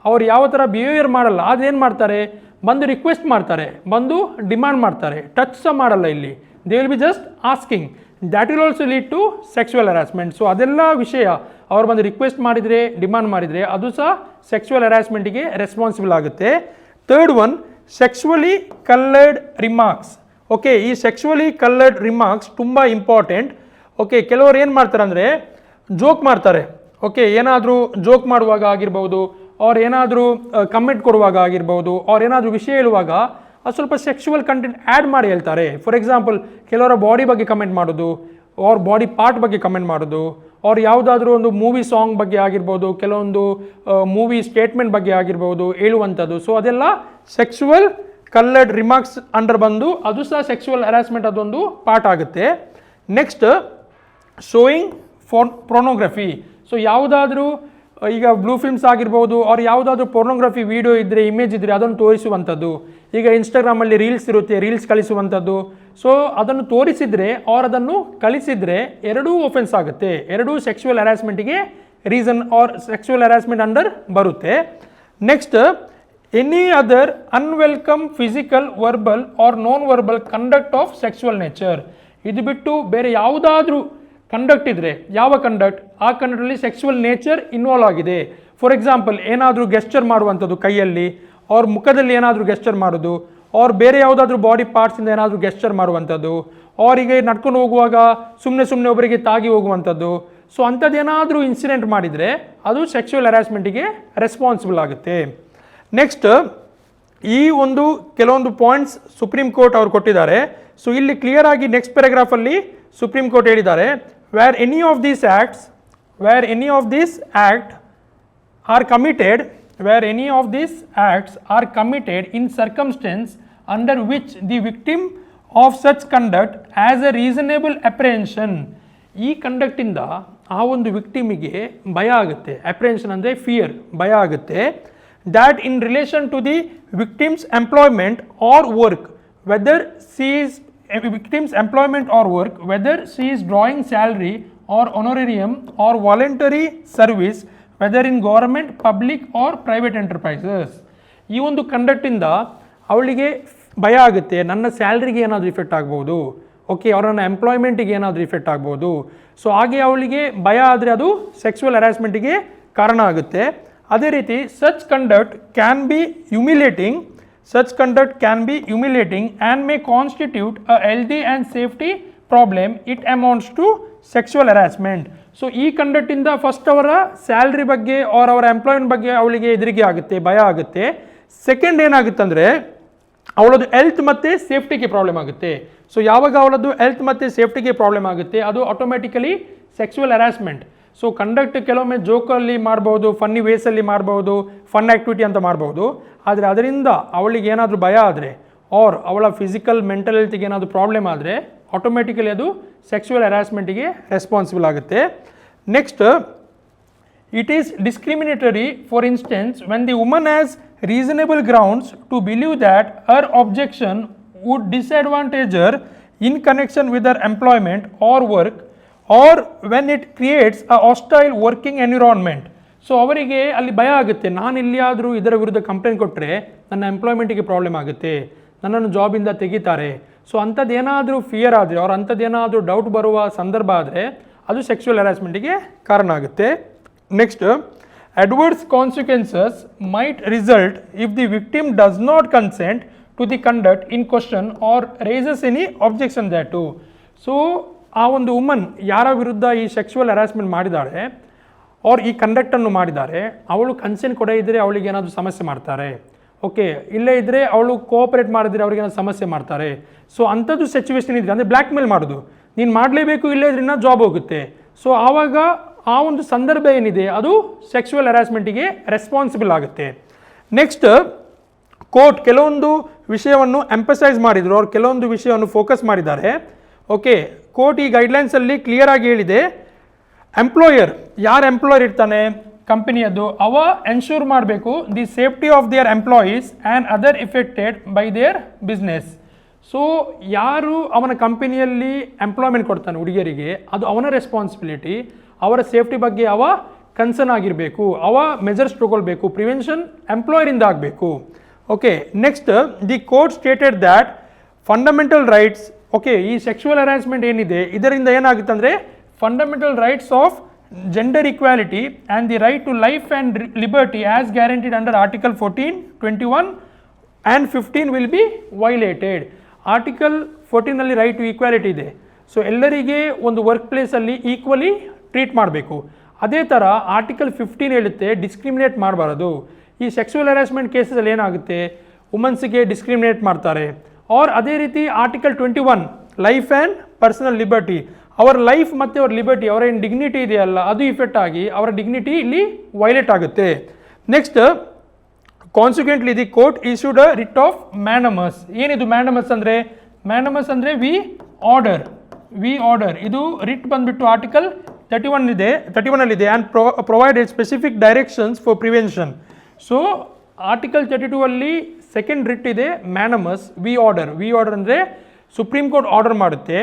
ಅವ್ರು ಯಾವ ಥರ ಬಿಹೇವಿಯರ್ ಮಾಡಲ್ಲ, ಅದೇನು ಮಾಡ್ತಾರೆ ಬಂದು ರಿಕ್ವೆಸ್ಟ್ ಮಾಡ್ತಾರೆ, ಬಂದು ಡಿಮ್ಯಾಂಡ್ ಮಾಡ್ತಾರೆ, ಟಚ್ ಸಹ ಮಾಡಲ್ಲ. ಇಲ್ಲಿ they will be just asking, that will also lead to sexual harassment. So ಅದೆಲ್ಲ ವಿಷಯ ಅವ್ರು ಬಂದು ರಿಕ್ವೆಸ್ಟ್ ಮಾಡಿದರೆ, ಡಿಮ್ಯಾಂಡ್ ಮಾಡಿದರೆ ಅದು ಸಹ ಸೆಕ್ಸುವಲ್ ಹ್ಯಾರಾಸ್ಮೆಂಟಿಗೆ ರೆಸ್ಪಾನ್ಸಿಬಲ್ ಆಗುತ್ತೆ. Third one sexually coloured remarks. Okay ಈ ಸೆಕ್ಸುವಲಿ ಕಲರ್ಡ್ ರಿಮಾರ್ಕ್ಸ್ ತುಂಬ ಇಂಪಾರ್ಟೆಂಟ್. ಓಕೆ ಕೆಲವರು ಏನು ಮಾಡ್ತಾರೆ ಅಂದರೆ ಜೋಕ್ ಮಾಡ್ತಾರೆ. ಓಕೆ ಏನಾದರೂ ಜೋಕ್ ಮಾಡುವಾಗ ಆಗಿರ್ಬೋದು, ಅವ್ರು ಏನಾದರೂ ಕಮೆಂಟ್ ಕೊಡುವಾಗ ಆಗಿರ್ಬೋದು, ಅವ್ರು ಏನಾದರೂ ವಿಷಯ ಹೇಳುವಾಗ ಅದು ಸ್ವಲ್ಪ ಸೆಕ್ಸುವಲ್ ಕಂಟೆಂಟ್ ಆ್ಯಡ್ ಮಾಡಿ ಹೇಳ್ತಾರೆ. ಫಾರ್ ಎಕ್ಸಾಂಪಲ್ ಕೆಲವರ ಬಾಡಿ ಬಗ್ಗೆ ಕಮೆಂಟ್ ಮಾಡೋದು, ಅವ್ರ ಬಾಡಿ ಪಾರ್ಟ್ ಬಗ್ಗೆ ಕಮೆಂಟ್ ಮಾಡೋದು, ಅವ್ರು ಯಾವುದಾದ್ರೂ ಒಂದು ಮೂವಿ ಸಾಂಗ್ ಬಗ್ಗೆ ಆಗಿರ್ಬೋದು, ಕೆಲವೊಂದು ಮೂವಿ ಸ್ಟೇಟ್ಮೆಂಟ್ ಬಗ್ಗೆ ಆಗಿರ್ಬೋದು ಹೇಳುವಂಥದ್ದು. ಸೊ ಅದೆಲ್ಲ ಸೆಕ್ಸುವಲ್ ಕಲರ್ಡ್ ರಿಮಾರ್ಕ್ಸ್ ಅಂಡರ್ ಬಂದು ಅದು ಸಹ ಸೆಕ್ಸುವಲ್ ಹ್ಯಾರಾಸ್ಮೆಂಟ್ ಅದೊಂದು ಪಾರ್ಟ್ ಆಗುತ್ತೆ. Next showing pornography. ಸೊ ಯಾವುದಾದ್ರೂ ಈಗ ಬ್ಲೂ ಫಿಲ್ಮ್ಸ್ ಆಗಿರ್ಬೋದು, ಅವ್ರು ಯಾವುದಾದ್ರೂ ಪೋರ್ನೋಗ್ರಫಿ ವಿಡಿಯೋ ಇದ್ದರೆ, ಇಮೇಜ್ ಇದ್ದರೆ ಅದನ್ನು ತೋರಿಸುವಂಥದ್ದು. ಈಗ ಇನ್ಸ್ಟಾಗ್ರಾಮಲ್ಲಿ ರೀಲ್ಸ್ ಇರುತ್ತೆ, ರೀಲ್ಸ್ ಕಳಿಸುವಂಥದ್ದು. ಸೊ ಅದನ್ನು ತೋರಿಸಿದರೆ ಅವ್ರು ಅದನ್ನು ಕಳಿಸಿದರೆ ಎರಡೂ ಒಫೆನ್ಸ್ ಆಗುತ್ತೆ, ಎರಡೂ ಸೆಕ್ಸುವಲ್ ಹ್ಯಾರಾಸ್ಮೆಂಟಿಗೆ reason or sexual harassment under ಬರುತ್ತೆ. Next any other unwelcome physical verbal or non verbal conduct of sexual nature. ಇದು ಬಿಟ್ಟು ಬೇರೆ ಯಾವುದಾದ್ರೂ ಕಂಡಕ್ಟ್ ಇದ್ದರೆ, ಯಾವ ಕಂಡಕ್ಟ್, ಆ ಕಂಡಕ್ಟಲ್ಲಿ ಸೆಕ್ಸುವಲ್ ನೇಚರ್ ಇನ್ವಾಲ್ವ್ ಆಗಿದೆ. ಫಾರ್ ಎಕ್ಸಾಂಪಲ್ ಏನಾದರೂ ಗೆಸ್ಚರ್ ಮಾಡುವಂಥದ್ದು ಕೈಯಲ್ಲಿ, ಅವ್ರ ಮುಖದಲ್ಲಿ ಏನಾದರೂ ಗೆಸ್ಚರ್ ಮಾಡೋದು, ಅವ್ರು ಬೇರೆ ಯಾವುದಾದ್ರೂ ಬಾಡಿ ಪಾರ್ಟ್ಸಿಂದ ಏನಾದರೂ ಗೆಸ್ಚರ್ ಮಾಡುವಂಥದ್ದು, ಅವರಿಗೆ ನಡ್ಕೊಂಡು ಹೋಗುವಾಗ ಸುಮ್ಮನೆ ಒಬ್ಬರಿಗೆ ತಾಗಿ ಹೋಗುವಂಥದ್ದು. ಸೊ ಅಂಥದ್ದೇನಾದರೂ ಇನ್ಸಿಡೆಂಟ್ ಮಾಡಿದರೆ ಅದು ಸೆಕ್ಸುವಲ್ ಹ್ಯಾರಾಸ್ಮೆಂಟಿಗೆ ರೆಸ್ಪಾನ್ಸಿಬಲ್ ಆಗುತ್ತೆ. ನೆಕ್ಸ್ಟ್ ಈ ಒಂದು ಕೆಲವೊಂದು ಪಾಯಿಂಟ್ಸ್ ಸುಪ್ರೀಂ ಕೋರ್ಟ್ ಅವರು ಕೊಟ್ಟಿದ್ದಾರೆ. ಸೊ ಇಲ್ಲಿ ಕ್ಲಿಯರ್ ಆಗಿ ನೆಕ್ಸ್ಟ್ ಪ್ಯಾರಾಗ್ರಾಫಲ್ಲಿ ಸುಪ್ರೀಂ ಕೋರ್ಟ್ ಹೇಳಿದ್ದಾರೆ, where any of these act are committed in circumstance under which the victim of such conduct has a reasonable apprehension. ಈ ಕಂಡಕ್ಟಿಂದ ಆ ಒಂದು ವಿಕ್ಟಿಮಿಗೆ ಭಯ ಆಗುತ್ತೆ. ಅಪ್ರೆನ್ಷನ್ ಅಂದರೆ ಫಿಯರ್, ಭಯ ಆಗುತ್ತೆ. that in relation to the victim's employment or work, whether she is drawing salary or honorarium or voluntary service, whether in government, public or private enterprises. ಈ ಒಂದು ಕಂಡಕ್ಟಿಂದ ಅವಳಿಗೆ ಭಯ ಆಗುತ್ತೆ, ನನ್ನ ಸ್ಯಾಲ್ರಿಗೆ ಏನಾದರೂ ಇಫೆಕ್ಟ್ ಆಗ್ಬೋದು, ಓಕೆ, ಅವರನ್ನ ಎಂಪ್ಲಾಯ್ಮೆಂಟಿಗೆ ಏನಾದರೂ ಇಫೆಕ್ಟ್ ಆಗ್ಬೋದು. ಸೊ ಹಾಗೆ ಅವಳಿಗೆ ಭಯ ಆದರೆ ಅದು ಸೆಕ್ಸುವಲ್ ಹ್ಯಾರಾಸ್ಮೆಂಟಿಗೆ ಕಾರಣ ಆಗುತ್ತೆ. ಅದೇ ರೀತಿ such conduct can be humiliating and may constitute a healthy and safety problem. It amounts to sexual harassment. So ಈ ಕಂಡಕ್ಟಿಂದ ಫಸ್ಟ್ ಅವರ ಸ್ಯಾಲ್ರಿ ಬಗ್ಗೆ ಅವರ ಎಂಪ್ಲಾಯ್ಮೆಂಟ್ ಬಗ್ಗೆ ಅವಳಿಗೆ ಎದುರಿಗೆ ಆಗುತ್ತೆ, ಭಯ ಆಗುತ್ತೆ. ಸೆಕೆಂಡ್ ಏನಾಗುತ್ತೆ ಅಂದರೆ ಅವಳದು ಹೆಲ್ತ್ ಮತ್ತು ಸೇಫ್ಟಿಗೆ ಪ್ರಾಬ್ಲಮ್ ಆಗುತ್ತೆ. ಸೊ ಯಾವಾಗ ಅವಳದು ಹೆಲ್ತ್ ಮತ್ತು ಸೇಫ್ಟಿಗೆ ಪ್ರಾಬ್ಲಮ್ ಆಗುತ್ತೆ ಅದು automatically sexual harassment. So conduct ಕೆಲವೊಮ್ಮೆ ಜೋಕಲ್ಲಿ ಮಾಡ್ಬೋದು, ಫನ್ನಿ ವೇಸಲ್ಲಿ ಮಾಡ್ಬೋದು, ಫನ್ ಆ್ಯಕ್ಟಿವಿಟಿ ಅಂತ ಮಾಡ್ಬೋದು. ಆದರೆ ಅದರಿಂದ ಅವಳಿಗೆ ಏನಾದರೂ ಭಯ ಆದರೆ ಅವಳ ಫಿಸಿಕಲ್ ಮೆಂಟಲ್ ಹೆಲ್ತಿಗೆ ಏನಾದರೂ ಪ್ರಾಬ್ಲಮ್ ಆದರೆ ಆಟೋಮೆಟಿಕಲಿ ಅದು ಸೆಕ್ಸುವಲ್ ಹ್ಯಾರಾಸ್ಮೆಂಟಿಗೆ ರೆಸ್ಪಾನ್ಸಿಬಲ್ ಆಗುತ್ತೆ. Next, it is discriminatory for instance when the woman has reasonable grounds to believe that her objection would disadvantage her in connection with her employment or work, or when it creates a hostile working environment. So ಅವರಿಗೆ ಅಲ್ಲಿ ಭಯ ಆಗುತ್ತೆ, ನಾನು ಎಲ್ಲಿಯಾದರೂ ಇದರ ವಿರುದ್ಧ complaint ಕೊಟ್ಟರೆ ನನ್ನ ಎಂಪ್ಲಾಯ್ಮೆಂಟಿಗೆ ಪ್ರಾಬ್ಲಮ್ ಆಗುತ್ತೆ, ನನ್ನನ್ನು ಜಾಬಿಂದ ತೆಗಿತಾರೆ. ಸೊ ಅಂಥದ್ದೇನಾದರೂ ಫಿಯರ್ ಆದರೆ ಅಂಥದ್ದೇನಾದರೂ ಡೌಟ್ ಬರುವ ಸಂದರ್ಭ ಆದರೆ ಅದು ಸೆಕ್ಸುವಲ್ ಹ್ಯಾರಾಸ್ಮೆಂಟಿಗೆ ಕಾರಣ ಆಗುತ್ತೆ. Next, adverse consequences might result if the victim does not consent to the conduct in question or raises any objection thereto. So ಆ ಒಂದು ವುಮನ್ ಯಾರ ವಿರುದ್ಧ ಈ ಸೆಕ್ಸುವಲ್ ಹ್ಯಾರಾಸ್ಮೆಂಟ್ ಮಾಡಿದ್ದಾಳೆ ಈ ಕಂಡಕ್ಟನ್ನು ಮಾಡಿದ್ದಾರೆ, ಅವಳು ಕನ್ಸೆಂಟ್ ಕೊಡೇ ಇದ್ದರೆ ಅವಳಿಗೆ ಏನಾದರೂ ಸಮಸ್ಯೆ ಮಾಡ್ತಾರೆ, ಓಕೆ, ಇಲ್ಲೇ ಇದ್ದರೆ ಅವಳು ಕೋಆಪರೇಟ್ ಮಾಡಿದ್ರೆ ಅವ್ರಿಗೆ ಏನಾದರೂ ಸಮಸ್ಯೆ ಮಾಡ್ತಾರೆ. ಸೊ ಅಂಥದ್ದು ಸಿಚುವೇಶನ್ ಇದ್ರೆ ಅಂದರೆ ಬ್ಲ್ಯಾಕ್ ಮೇಲ್ ಮಾಡೋದು, ನೀನು ಮಾಡಲೇಬೇಕು, ಇಲ್ಲೇ ಇದ್ರಿಂದ ಜಾಬ್ ಹೋಗುತ್ತೆ. ಸೊ ಆವಾಗ ಆ ಒಂದು ಸಂದರ್ಭ ಏನಿದೆ ಅದು ಸೆಕ್ಸುವಲ್ ಹ್ಯಾರಾಸ್ಮೆಂಟಿಗೆ ರೆಸ್ಪಾನ್ಸಿಬಲ್ ಆಗುತ್ತೆ. ನೆಕ್ಸ್ಟ್, ಕೋರ್ಟ್ ಕೆಲವೊಂದು ವಿಷಯವನ್ನು ಎಂಪಸೈಸ್ ಮಾಡಿದರು, ಅವ್ರು ಕೆಲವೊಂದು ವಿಷಯವನ್ನು ಫೋಕಸ್ ಮಾಡಿದ್ದಾರೆ. ಓಕೆ, ಕೋರ್ಟ್ ಈ ಗೈಡ್ಲೈನ್ಸಲ್ಲಿ ಕ್ಲಿಯರ್ ಆಗಿ ಹೇಳಿದೆ, ಎಂಪ್ಲಾಯರ್ ಯಾರು ಎಂಪ್ಲಾಯರ್ ಇರ್ತಾನೆ ಕಂಪನಿಯದ್ದು ಅವ ಎನ್ಶೂರ್ ಮಾಡಬೇಕು the safety of their employees and other infected by their business. So ಯಾರು ಅವನ ಕಂಪನಿಯಲ್ಲಿ ಎಂಪ್ಲಾಯ್ಮೆಂಟ್ ಕೊಡ್ತಾನೆ ಹುಡುಗಿಯರಿಗೆ ಅದು ಅವನ ರೆಸ್ಪಾನ್ಸಿಬಿಲಿಟಿ, ಅವರ ಸೇಫ್ಟಿ ಬಗ್ಗೆ ಅವ ಕನ್ಸರ್ನ್ ಆಗಿರಬೇಕು, ಅವ ಮೆಜರ್ಸ್ ತಗೊಳ್ಬೇಕು, ಪ್ರಿವೆನ್ಷನ್ ಎಂಪ್ಲಾಯರಿಂದ ಆಗಬೇಕು. Okay, next, the court stated that fundamental rights, okay, ಈ ಸೆಕ್ಸುವಲ್ ಹ್ಯಾರಾಸ್ಮೆಂಟ್ ಏನಿದೆ ಇದರಿಂದ ಏನಾಗುತ್ತೆ ಅಂದರೆ fundamental rights of gender equality and the right to life and liberty as guaranteed under article 14, 21 and 15 will be violated. Article 14ನಲ್ಲಿ right to equality ಇದೆ. So ಎಲ್ಲರಿಗೆ ಒಂದು work ಪ್ಲೇಸಲ್ಲಿ ಈಕ್ವಲಿ ಟ್ರೀಟ್ ಮಾಡಬೇಕು. ಅದೇ ಥರ ಆರ್ಟಿಕಲ್ 15 ಹೇಳುತ್ತೆ ಡಿಸ್ಕ್ರಿಮಿನೇಟ್ ಮಾಡಬಾರದು. ಈ ಸೆಕ್ಸುವಲ್ ಹ್ಯಾರಾಸ್ಮೆಂಟ್ ಕೇಸಲ್ಲಿ ಏನಾಗುತ್ತೆ, ವುಮನ್ಸಿಗೆ ಡಿಸ್ಕ್ರಿಮಿನೇಟ್ ಮಾಡ್ತಾರೆ. ಅದೇ ರೀತಿ article 21 life and personal liberty, ಅವರ ಲೈಫ್ ಮತ್ತು ಅವರ ಲಿಬರ್ಟಿ, ಅವರ ಏನು ಡಿಗ್ನಿಟಿ ಇದೆಯಲ್ಲ ಅದು ಇಫೆಕ್ಟ್ ಆಗಿ ಅವರ ಡಿಗ್ನಿಟಿ ಇಲ್ಲಿ ವೈಲೇಟ್ ಆಗುತ್ತೆ. Next, consequently the court issued a writ of mandamus. ಏನಿದು ಮ್ಯಾನಮಸ್ ಅಂದರೆ? ಮ್ಯಾನಮಸ್ ಅಂದರೆ ವಿ ಆರ್ಡರ್. ಇದು ರಿಟ್ ಬಂದುಬಿಟ್ಟು article 31 and provided specific directions for prevention. So article 32 second writ ಇದೆ ಮ್ಯಾನಮಸ್. ವಿ ಆರ್ಡರ್ ಅಂದರೆ ಸುಪ್ರೀಂ ಕೋರ್ಟ್ ಆರ್ಡರ್ ಮಾಡುತ್ತೆ,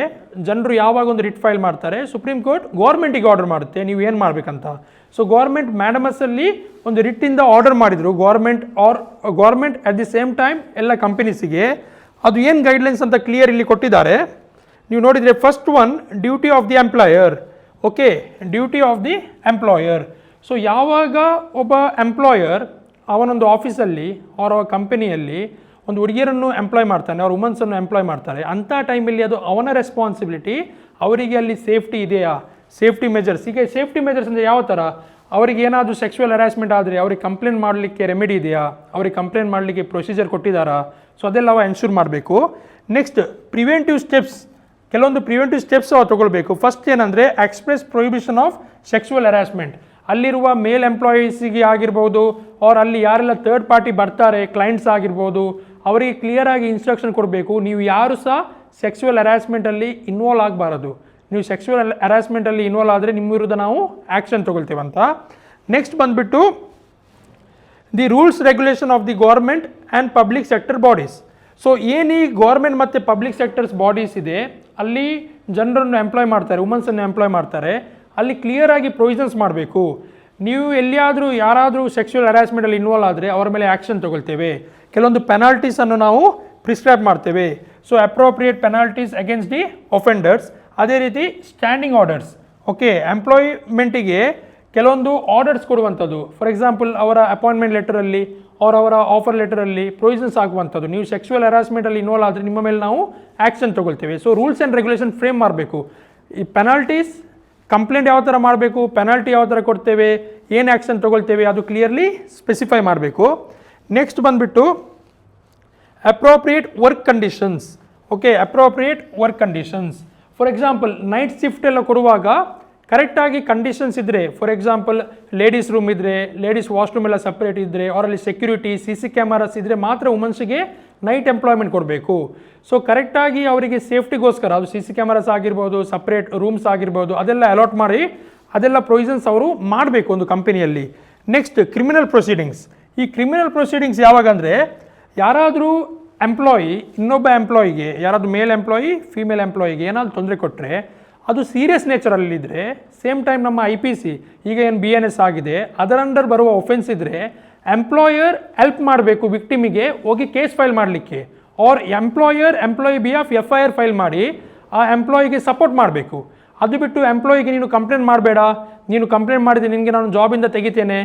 ಜನರು ಯಾವಾಗ ಒಂದು ರಿಟ್ ಫೈಲ್ ಮಾಡ್ತಾರೆ ಸುಪ್ರೀಂ ಕೋರ್ಟ್ ಗೌರ್ಮೆಂಟಿಗೆ ಆರ್ಡರ್ ಮಾಡುತ್ತೆ ನೀವು ಏನು ಮಾಡಬೇಕಂತ. ಸೊ ಗೌರ್ಮೆಂಟ್ ಮ್ಯಾನಮಸ್ಸಲ್ಲಿ ಒಂದು ರಿಟ್ಟಿಂದ ಆರ್ಡರ್ ಮಾಡಿದರು government at the same time ಎಲ್ಲ ಕಂಪನೀಸಿಗೆ. ಅದು ಏನು ಗೈಡ್ಲೈನ್ಸ್ ಅಂತ ಕ್ಲಿಯರ್ ಇಲ್ಲಿ ಕೊಟ್ಟಿದ್ದಾರೆ ನೀವು ನೋಡಿದರೆ. First one, duty of the employer. Okay, duty of the employer. So ಯಾವಾಗ ಒಬ್ಬ ಎಂಪ್ಲಾಯರ್ ಅವನೊಂದು ಆಫೀಸಲ್ಲಿ ಅವರ ಕಂಪನಿಯಲ್ಲಿ ಒಂದು ಹುಡುಗಿಯರನ್ನು ಎಂಪ್ಲಾಯ್ ಮಾಡ್ತಾನೆ, ಅವ್ರು ವುಮನ್ಸನ್ನು ಎಂಪ್ಲಾಯ್ ಮಾಡ್ತಾರೆ, ಅಂಥ ಟೈಮಲ್ಲಿ ಅದು ಅವನ ರೆಸ್ಪಾನ್ಸಿಬಿಲಿಟಿ. ಅವರಿಗೆ ಅಲ್ಲಿ ಸೇಫ್ಟಿ ಇದೆಯಾ, ಸೇಫ್ಟಿ ಮೆಜರ್ಸ್. ಈಗ ಸೇಫ್ಟಿ ಮೆಜರ್ಸ್ ಅಂದರೆ ಯಾವ ಥರ, ಅವ್ರಿಗೆ ಏನಾದರೂ ಸೆಕ್ಸುವಲ್ ಹರಾಸ್ಮೆಂಟ್ ಆದರೆ ಅವ್ರಿಗೆ ಕಂಪ್ಲೇಂಟ್ ಮಾಡಲಿಕ್ಕೆ ರೆಮಿಡಿ ಇದೆಯಾ, ಅವ್ರಿಗೆ ಕಂಪ್ಲೇಂಟ್ ಮಾಡಲಿಕ್ಕೆ ಪ್ರೊಸೀಜರ್ ಕೊಟ್ಟಿದ್ದಾರಾ, ಸೊ ಅದೆಲ್ಲ ಅವ ಎನ್ಶೂರ್ ಮಾಡಬೇಕು. ನೆಕ್ಸ್ಟ್ ಪ್ರಿವೆಂಟಿವ್ ಸ್ಟೆಪ್ಸ್, ಕೆಲವೊಂದು ಪ್ರಿವೆಂಟಿವ್ ಸ್ಟೆಪ್ಸ್ ಅವು ತೊಗೊಳ್ಬೇಕು. ಫಸ್ಟ್ ಏನಂದರೆ express prohibition of sexual harassment. ಅಲ್ಲಿರುವ ಮೇಲ್ ಎಂಪ್ಲಾಯೀಸಿಗೆ ಆಗಿರ್ಬೋದು, ಅವ್ರು ಅಲ್ಲಿ ಯಾರೆಲ್ಲ ಥರ್ಡ್ ಪಾರ್ಟಿ ಬರ್ತಾರೆ, ಕ್ಲೈಂಟ್ಸ್ ಆಗಿರ್ಬೋದು, ಅವರಿಗೆ ಕ್ಲಿಯರಾಗಿ ಇನ್ಸ್ಟ್ರಕ್ಷನ್ ಕೊಡಬೇಕು, ನೀವು ಯಾರು ಸಹ ಸೆಕ್ಸುವಲ್ ಹರಾಸ್ಮೆಂಟಲ್ಲಿ ಇನ್ವಾಲ್ವ್ ಆಗಬಾರದು. ನೀವು ಸೆಕ್ಸುವಲ್ ಹರಾಸ್ಮೆಂಟಲ್ಲಿ ಇನ್ವಾಲ್ವ್ ಆದರೆ ನಿಮ್ಮ ವಿರುದ್ಧ ನಾವು ಆ್ಯಕ್ಷನ್ ತೊಗೊಳ್ತೇವಂತ. ನೆಕ್ಸ್ಟ್ ಬಂದುಬಿಟ್ಟು the rules regulation of the government and public sector bodies. So ಏನು ಈ ಗೌರ್ಮೆಂಟ್ ಮತ್ತು ಪಬ್ಲಿಕ್ ಸೆಕ್ಟರ್ಸ್ ಬಾಡೀಸ್ ಇದೆ, ಅಲ್ಲಿ ಜನರನ್ನು ಎಂಪ್ಲಾಯ್ ಮಾಡ್ತಾರೆ, ವುಮನ್ಸನ್ನು ಎಂಪ್ಲಾಯ್ ಮಾಡ್ತಾರೆ, ಅಲ್ಲಿ ಕ್ಲಿಯರಾಗಿ ಪ್ರೊವಿಷನ್ಸ್ ಮಾಡಬೇಕು. ನೀವು ಎಲ್ಲಿಯಾದರೂ ಯಾರಾದರೂ ಸೆಕ್ಸುವಲ್ ಹರಾಸ್ಮೆಂಟಲ್ಲಿ ಇನ್ವಾಲ್ವ್ ಆದರೆ ಅವರ ಮೇಲೆ ಆ್ಯಕ್ಷನ್ ತೊಗೊಳ್ತೇವೆ. ಕೆಲವೊಂದು ಪೆನಾಲ್ಟೀಸನ್ನು ನಾವು ಪ್ರಿಸ್ಕ್ರೈಬ್ ಮಾಡ್ತೇವೆ. So appropriate penalties against the offenders. ಅದೇ ರೀತಿ ಸ್ಟ್ಯಾಂಡಿಂಗ್ ಆರ್ಡರ್ಸ್. ಓಕೆ, ಎಂಪ್ಲಾಯ್ಮೆಂಟಿಗೆ ಕೆಲವೊಂದು ಆರ್ಡರ್ಸ್ ಕೊಡುವಂಥದ್ದು. ಫಾರ್ ಎಕ್ಸಾಂಪಲ್ ಅವರ ಅಪಾಯಿಂಟ್ಮೆಂಟ್ ಲೆಟರಲ್ಲಿ ಅವರ ಆಫರ್ ಲೆಟರಲ್ಲಿ ಪ್ರೊವಿಷನ್ಸ್ ಆಗುವಂಥದ್ದು. ನೀವು ಸೆಕ್ಸುವಲ್ ಹರಾಸ್ಮೆಂಟಲ್ಲಿ ಇನ್ವಾಲ್ವ್ ಆದರೆ ನಿಮ್ಮ ಮೇಲೆ ನಾವು ಆ್ಯಕ್ಷನ್ ತೊಗೊಳ್ತೇವೆ. So rules and regulation frame ಮಾಡಬೇಕು. ಈ ಪೆನಾಲ್ಟೀಸ್, ಕಂಪ್ಲೇಂಟ್ ಯಾವ ಥರ ಮಾಡಬೇಕು, ಪೆನಾಲ್ಟಿ ಯಾವ ಥರ ಕೊಡ್ತೇವೆ, ಏನು ಆ್ಯಕ್ಷನ್ ತೊಗೊಳ್ತೇವೆ, ಅದು ಕ್ಲಿಯರ್ಲಿ ಸ್ಪೆಸಿಫೈ ಮಾಡಬೇಕು. ನೆಕ್ಸ್ಟ್ ಬಂದುಬಿಟ್ಟು appropriate work conditions. Okay, appropriate work conditions. For example night shift ಎಲ್ಲ ಕೊಡುವಾಗ ಕರೆಕ್ಟಾಗಿ ಕಂಡೀಷನ್ಸ್ ಇದ್ದರೆ, ಫಾರ್ ಎಕ್ಸಾಂಪಲ್ ಲೇಡೀಸ್ ರೂಮ್ ಇದ್ದರೆ, ಲೇಡೀಸ್ ವಾಶ್ರೂಮ್ ಎಲ್ಲ ಸಪ್ರೇಟ್ ಇದ್ದರೆ, ಅವರಲ್ಲಿ ಸೆಕ್ಯೂರಿಟಿ, CC ಕ್ಯಾಮರಾಸ್ ಇದ್ದರೆ ಮಾತ್ರ ವುಮನ್ಸ್ಗೆ ನೈಟ್ ಎಂಪ್ಲಾಯ್ಮೆಂಟ್ ಕೊಡಬೇಕು. ಸೊ ಕರೆಕ್ಟಾಗಿ ಅವರಿಗೆ ಸೇಫ್ಟಿಗೋಸ್ಕರ ಅದು CC ಕ್ಯಾಮರಾಸ್ ಆಗಿರ್ಬೋದು, ಸಪ್ರೇಟ್ ರೂಮ್ಸ್ ಆಗಿರ್ಬೋದು, ಅದೆಲ್ಲ ಅಲಾಟ್ ಮಾಡಿ ಅದೆಲ್ಲ ಪ್ರೊವಿಷನ್ಸ್ ಅವರು ಮಾಡಬೇಕು ಒಂದು ಕಂಪನಿಯಲ್ಲಿ. Next criminal proceedings. ಈ ಕ್ರಿಮಿನಲ್ ಪ್ರೊಸೀಡಿಂಗ್ಸ್ ಯಾವಾಗ ಅಂದರೆ, ಯಾರಾದರೂ ಎಂಪ್ಲಾಯಿ ಇನ್ನೊಬ್ಬ ಎಂಪ್ಲಾಯಿಗೆ, ಯಾರಾದರೂ ಮೇಲ್ ಎಂಪ್ಲಾಯಿ ಫೀಮೇಲ್ ಎಂಪ್ಲಾಯಿಗೆ ಏನಾದರೂ ತೊಂದರೆ ಕೊಟ್ಟರೆ, ಅದು ಸೀರಿಯಸ್ ನೇಚರಲ್ಲಿದ್ದರೆ, ಸೇಮ್ ಟೈಮ್ ನಮ್ಮ IPC ಈಗ ಏನು BNS ಆಗಿದೆ ಅದರ ಅಂಡರ್ ಬರುವ ಒಫೆನ್ಸ್ ಇದ್ದರೆ, ಎಂಪ್ಲಾಯರ್ ಹೆಲ್ಪ್ ಮಾಡಬೇಕು ವಿಕ್ಟಿಮಿಗೆ ಹೋಗಿ ಕೇಸ್ ಫೈಲ್ ಮಾಡಲಿಕ್ಕೆ. Or employee behalf FIR file ಮಾಡಿ ಆ ಎಂಪ್ಲಾಯಿಗೆ ಸಪೋರ್ಟ್ ಮಾಡಬೇಕು. ಅದು ಬಿಟ್ಟು ಎಂಪ್ಲಾಯಿಗೆ ನೀನು ಕಂಪ್ಲೇಂಟ್ ಮಾಡಬೇಡ, ನೀನು ಕಂಪ್ಲೇಂಟ್ ಮಾಡಿದ್ರೆ ನಿನಗೆ ನಾನು ಜಾಬಿಂದ ತೆಗಿತೇನೆ,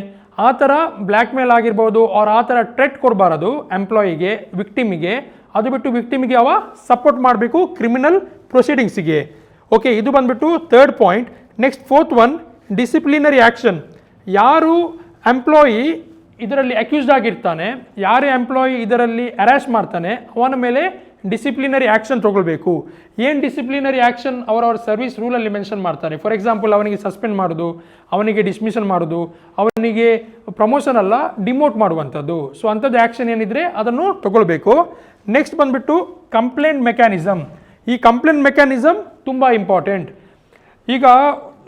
ಆ ಥರ ಬ್ಲ್ಯಾಕ್ ಮೇಲ್ ಆಗಿರ್ಬೋದು, ಅವ್ರು ಆ ಥರ ಥ್ರೆಟ್ ಕೊಡಬಾರದು ಎಂಪ್ಲಾಯಿಗೆ, ವಿಕ್ಟಿಮಿಗೆ. ಅದು ಬಿಟ್ಟು ವಿಕ್ಟಿಮಿಗೆ ಅವ ಸಪೋರ್ಟ್ ಮಾಡಬೇಕು ಕ್ರಿಮಿನಲ್ ಪ್ರೊಸೀಡಿಂಗ್ಸಿಗೆ. ಓಕೆ, ಇದು ಬಂದುಬಿಟ್ಟು third point. Next fourth one, disciplinary action. ಯಾರು ಎಂಪ್ಲಾಯಿ ಇದರಲ್ಲಿ ಅಕ್ಯೂಸ್ಡ್ ಆಗಿರ್ತಾನೆ, ಯಾರೇ ಎಂಪ್ಲಾಯಿ ಇದರಲ್ಲಿ ಹರಾಸ್ ಮಾಡ್ತಾನೆ, ಅವನ ಮೇಲೆ ಡಿಸಿಪ್ಲಿನರಿ ಆ್ಯಕ್ಷನ್ ತೊಗೊಳ್ಬೇಕು. ಏನು ಡಿಸಿಪ್ಲಿನರಿ ಆ್ಯಕ್ಷನ್ ಅವರವರ ಸರ್ವಿಸ್ ರೂಲಲ್ಲಿ ಮೆನ್ಷನ್ ಮಾಡ್ತಾರೆ. ಫಾರ್ ಎಕ್ಸಾಂಪಲ್ ಅವನಿಗೆ ಸಸ್ಪೆಂಡ್ ಮಾಡೋದು, ಅವನಿಗೆ ಡಿಸ್ಮಿಷನ್ ಮಾಡೋದು, ಅವನಿಗೆ ಪ್ರಮೋಷನ್ ಅಲ್ಲ ಡಿಮೋಟ್ ಮಾಡುವಂಥದ್ದು. ಸೊ ಅಂಥದ್ದು ಆ್ಯಕ್ಷನ್ ಏನಿದ್ರೆ ಅದನ್ನು ತೊಗೊಳ್ಬೇಕು. ನೆಕ್ಸ್ಟ್ ಬಂದುಬಿಟ್ಟು ಕಂಪ್ಲೇಂಟ್ ಮೆಕ್ಯಾನಿಸಮ್. ಈ ಕಂಪ್ಲೇಂಟ್ ಮೆಕ್ಯಾನಿಸಮ್ ತುಂಬ ಇಂಪಾರ್ಟೆಂಟ್. ಈಗ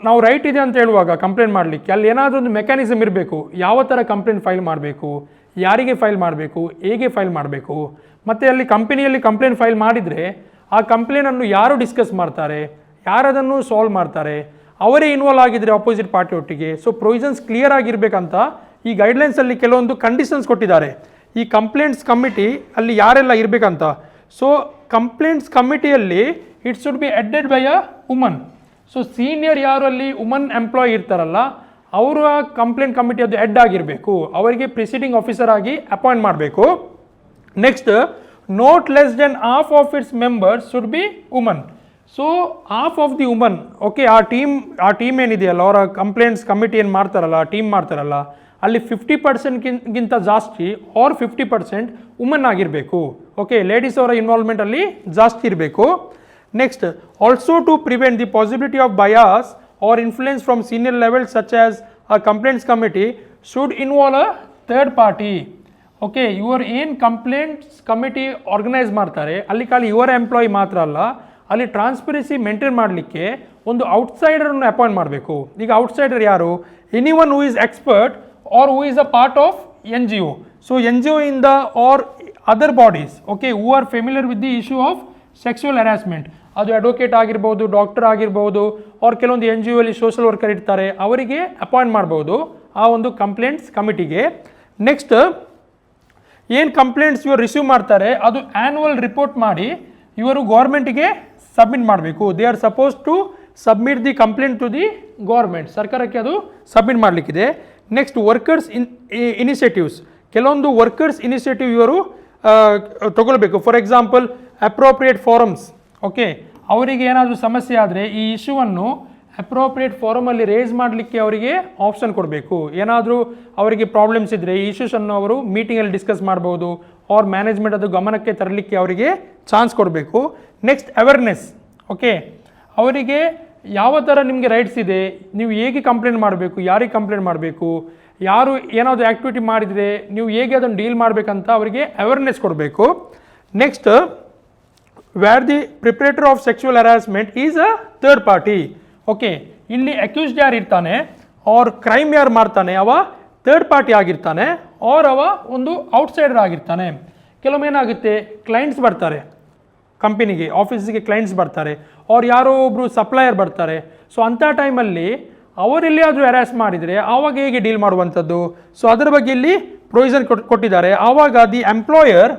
ನಾವು ರೈಟ್ ಇದೆ ಅಂತ ಹೇಳುವಾಗ ಕಂಪ್ಲೇಂಟ್ ಮಾಡಲಿಕ್ಕೆ ಅಲ್ಲಿ ಏನಾದರೂ ಒಂದು ಮೆಕ್ಯಾನಿಸಮ್ ಇರಬೇಕು. ಯಾವ ಥರ ಕಂಪ್ಲೇಂಟ್ ಫೈಲ್ ಮಾಡಬೇಕು, ಯಾರಿಗೆ ಫೈಲ್ ಮಾಡಬೇಕು, ಹೇಗೆ ಫೈಲ್ ಮಾಡಬೇಕು, ಮತ್ತು ಅಲ್ಲಿ ಕಂಪನಿಯಲ್ಲಿ ಕಂಪ್ಲೇಂಟ್ ಫೈಲ್ ಮಾಡಿದರೆ ಆ ಕಂಪ್ಲೇಂಟನ್ನು ಯಾರು ಡಿಸ್ಕಸ್ ಮಾಡ್ತಾರೆ, ಯಾರದನ್ನು ಸಾಲ್ವ್ ಮಾಡ್ತಾರೆ, ಅವರೇ ಇನ್ವಾಲ್ವ್ ಆಗಿದ್ದರೆ ಅಪೋಸಿಟ್ ಪಾರ್ಟಿ ಒಟ್ಟಿಗೆ. ಸೊ ಪ್ರೊವಿಷನ್ಸ್ ಕ್ಲಿಯರ್ ಆಗಿರಬೇಕಂತ ಈ ಗೈಡ್ಲೈನ್ಸಲ್ಲಿ ಕೆಲವೊಂದು ಕಂಡೀಷನ್ಸ್ ಕೊಟ್ಟಿದ್ದಾರೆ. ಈ ಕಂಪ್ಲೇಂಟ್ಸ್ ಕಮಿಟಿ ಅಲ್ಲಿ ಯಾರೆಲ್ಲ ಇರಬೇಕಂತ. ಸೊ ಕಂಪ್ಲೇಂಟ್ಸ್ ಕಮಿಟಿಯಲ್ಲಿ it should be headed by a woman. So senior ಯಾರು ಅಲ್ಲಿ ವುಮನ್ ಎಂಪ್ಲಾಯ್ ಇರ್ತಾರಲ್ಲ, ಅವರು ಆ ಕಂಪ್ಲೇಂಟ್ ಕಮಿಟಿಯದ್ದು ಹೆಡ್ ಆಗಿರಬೇಕು. ಅವರಿಗೆ ಪ್ರಿಸೈಡಿಂಗ್ ಆಫೀಸರ್ ಆಗಿ ಅಪಾಯಿಂಟ್ ಮಾಡಬೇಕು. Next, note less than half of it's members should be woman. So half of the woman, okay, ಆ ಟೀಮ್ ಏನಿದೆಯಲ್ಲ, ಅವರ ಕಂಪ್ಲೇಂಟ್ಸ್ ಕಮಿಟಿ ಏನು ಮಾಡ್ತಾರಲ್ಲ, ಟೀಮ್ ಮಾಡ್ತಾರಲ್ಲ, ಅಲ್ಲಿ 50%ಗಿಂತ ಜಾಸ್ತಿ ಆರ್ 50% ವುಮನ್ ಆಗಿರಬೇಕು. ಓಕೆ, ಲೇಡೀಸ್ ಅವರ ಇನ್ವಾಲ್ವ್ಮೆಂಟ್ ಅಲ್ಲಿ ಜಾಸ್ತಿ ಇರಬೇಕು. Next, also to prevent the possibility of bias or influence from senior level such as a complaints committee should involve a third party. Okay, ಇವರು ಏನು ಕಂಪ್ಲೇಂಟ್ಸ್ ಕಮಿಟಿ ಆರ್ಗನೈಸ್ ಮಾಡ್ತಾರೆ ಅಲ್ಲಿ ಖಾಲಿ ಇವರ ಎಂಪ್ಲಾಯಿ ಮಾತ್ರ ಅಲ್ಲ, ಅಲ್ಲಿ ಟ್ರಾನ್ಸ್ಪರೆನ್ಸಿ ಮೇಂಟೈನ್ ಮಾಡಲಿಕ್ಕೆ ಒಂದು ಔಟ್ಸೈಡರನ್ನು ಅಪಾಯಿಂಟ್ ಮಾಡಬೇಕು. ಈಗ ಔಟ್ಸೈಡರ್ ಯಾರು? Anyone who is expert or who is a part of NGO. So NGO ಇಂದ or other bodies, okay, who are familiar with the issue of sexual harassment. ಅದು ಅಡ್ವೊಕೇಟ್ ಆಗಿರ್ಬೋದು, doctor ಆಗಿರ್ಬೋದು, ಅವ್ರು ಕೆಲವೊಂದು NGO ಅಲ್ಲಿ ಸೋಷಲ್ ವರ್ಕರ್ ಇರ್ತಾರೆ, ಅವರಿಗೆ appoint ಮಾಡ್ಬೋದು ಆ ಒಂದು ಕಂಪ್ಲೇಂಟ್ಸ್ ಕಮಿಟಿಗೆ. ನೆಕ್ಸ್ಟ್, ಏನು ಕಂಪ್ಲೇಂಟ್ಸ್ ಇವರು ರಿಸೀವ್ ಮಾಡ್ತಾರೆ ಅದು ಆ್ಯನ್ಯುವಲ್ ರಿಪೋರ್ಟ್ ಮಾಡಿ ಇವರು ಗೌರ್ಮೆಂಟಿಗೆ ಸಬ್ಮಿಟ್ ಮಾಡಬೇಕು. They are suppose to submit the complaint to the government. ಸರ್ಕಾರಕ್ಕೆ ಅದು ಸಬ್ಮಿಟ್ ಮಾಡಲಿಕ್ಕಿದೆ. Next, workers initiatives. ಕೆಲವೊಂದು ವರ್ಕರ್ಸ್ ಇನಿಷಿಯೇಟಿವ್ ಇವರು ತಗೊಳ್ಬೇಕು. For example appropriate forums. Okay, ಅವರಿಗೆ ಏನಾದರೂ ಸಮಸ್ಯೆ ಆದರೆ ಈ ಇಶ್ಯೂವನ್ನು ಅಪ್ರೋಪ್ರಿಯೇಟ್ ಫಾರಮಲ್ಲಿ ರೇಸ್ ಮಾಡಲಿಕ್ಕೆ ಅವರಿಗೆ ಆಪ್ಷನ್ ಕೊಡಬೇಕು. ಏನಾದರೂ ಅವರಿಗೆ ಪ್ರಾಬ್ಲಮ್ಸ್ ಇದ್ದರೆ ಈ ಇಶ್ಯೂಸನ್ನು ಅವರು ಮೀಟಿಂಗಲ್ಲಿ ಡಿಸ್ಕಸ್ ಮಾಡ್ಬೋದು, ಅವ್ರ ಮ್ಯಾನೇಜ್ಮೆಂಟ್ ಅದು ಗಮನಕ್ಕೆ ತರಲಿಕ್ಕೆ ಅವರಿಗೆ ಚಾನ್ಸ್ ಕೊಡಬೇಕು. Next awareness. ಓಕೆ, ಅವರಿಗೆ ಯಾವ ಥರ ನಿಮಗೆ ರೈಟ್ಸ್ ಇದೆ, ನೀವು ಹೇಗೆ ಕಂಪ್ಲೇಂಟ್ ಮಾಡಬೇಕು, ಯಾರಿಗೆ ಕಂಪ್ಲೇಂಟ್ ಮಾಡಬೇಕು, ಯಾರು ಏನಾದರೂ ಆ್ಯಕ್ಟಿವಿಟಿ ಮಾಡಿದರೆ ನೀವು ಹೇಗೆ ಅದನ್ನು ಡೀಲ್ ಮಾಡಬೇಕಂತ ಅವರಿಗೆ ಅವೇರ್ನೆಸ್ ಕೊಡಬೇಕು. Next, where the proprietor of sexual harassment is a third party. Okay, ಇಲ್ಲಿ ಅಕ್ಯೂಸ್ಡ್ ಯಾರು ಇರ್ತಾನೆ ಅವ್ರ ಕ್ರೈಮ್ ಯಾರು ಮಾಡ್ತಾನೆ ಅವ ಥರ್ಡ್ ಪಾರ್ಟಿ ಆಗಿರ್ತಾನೆ, ಅವ ಒಂದು ಔಟ್ಸೈಡರ್ ಆಗಿರ್ತಾನೆ. ಕೆಲವೊಮ್ಮೆ ಏನಾಗುತ್ತೆ, ಕ್ಲೈಂಟ್ಸ್ ಬರ್ತಾರೆ ಕಂಪನಿಗೆ, ಆಫೀಸಿಗೆ ಕ್ಲೈಂಟ್ಸ್ ಬರ್ತಾರೆ, ಅವ್ರು ಯಾರೋ ಒಬ್ಬರು ಸಪ್ಲೈಯರ್ ಬರ್ತಾರೆ. ಸೊ ಅಂಥ ಟೈಮಲ್ಲಿ ಅವರೆಲ್ಲಿಯಾದರೂ ಹ್ಯಾರಾಸ್ ಮಾಡಿದರೆ ಆವಾಗ ಹೇಗೆ ಡೀಲ್ ಮಾಡುವಂಥದ್ದು? ಸೊ ಅದರ ಬಗ್ಗೆ ಇಲ್ಲಿ ಪ್ರೊವಿಷನ್ ಕೊಟ್ಟಿದ್ದಾರೆ. ಆವಾಗ the employer,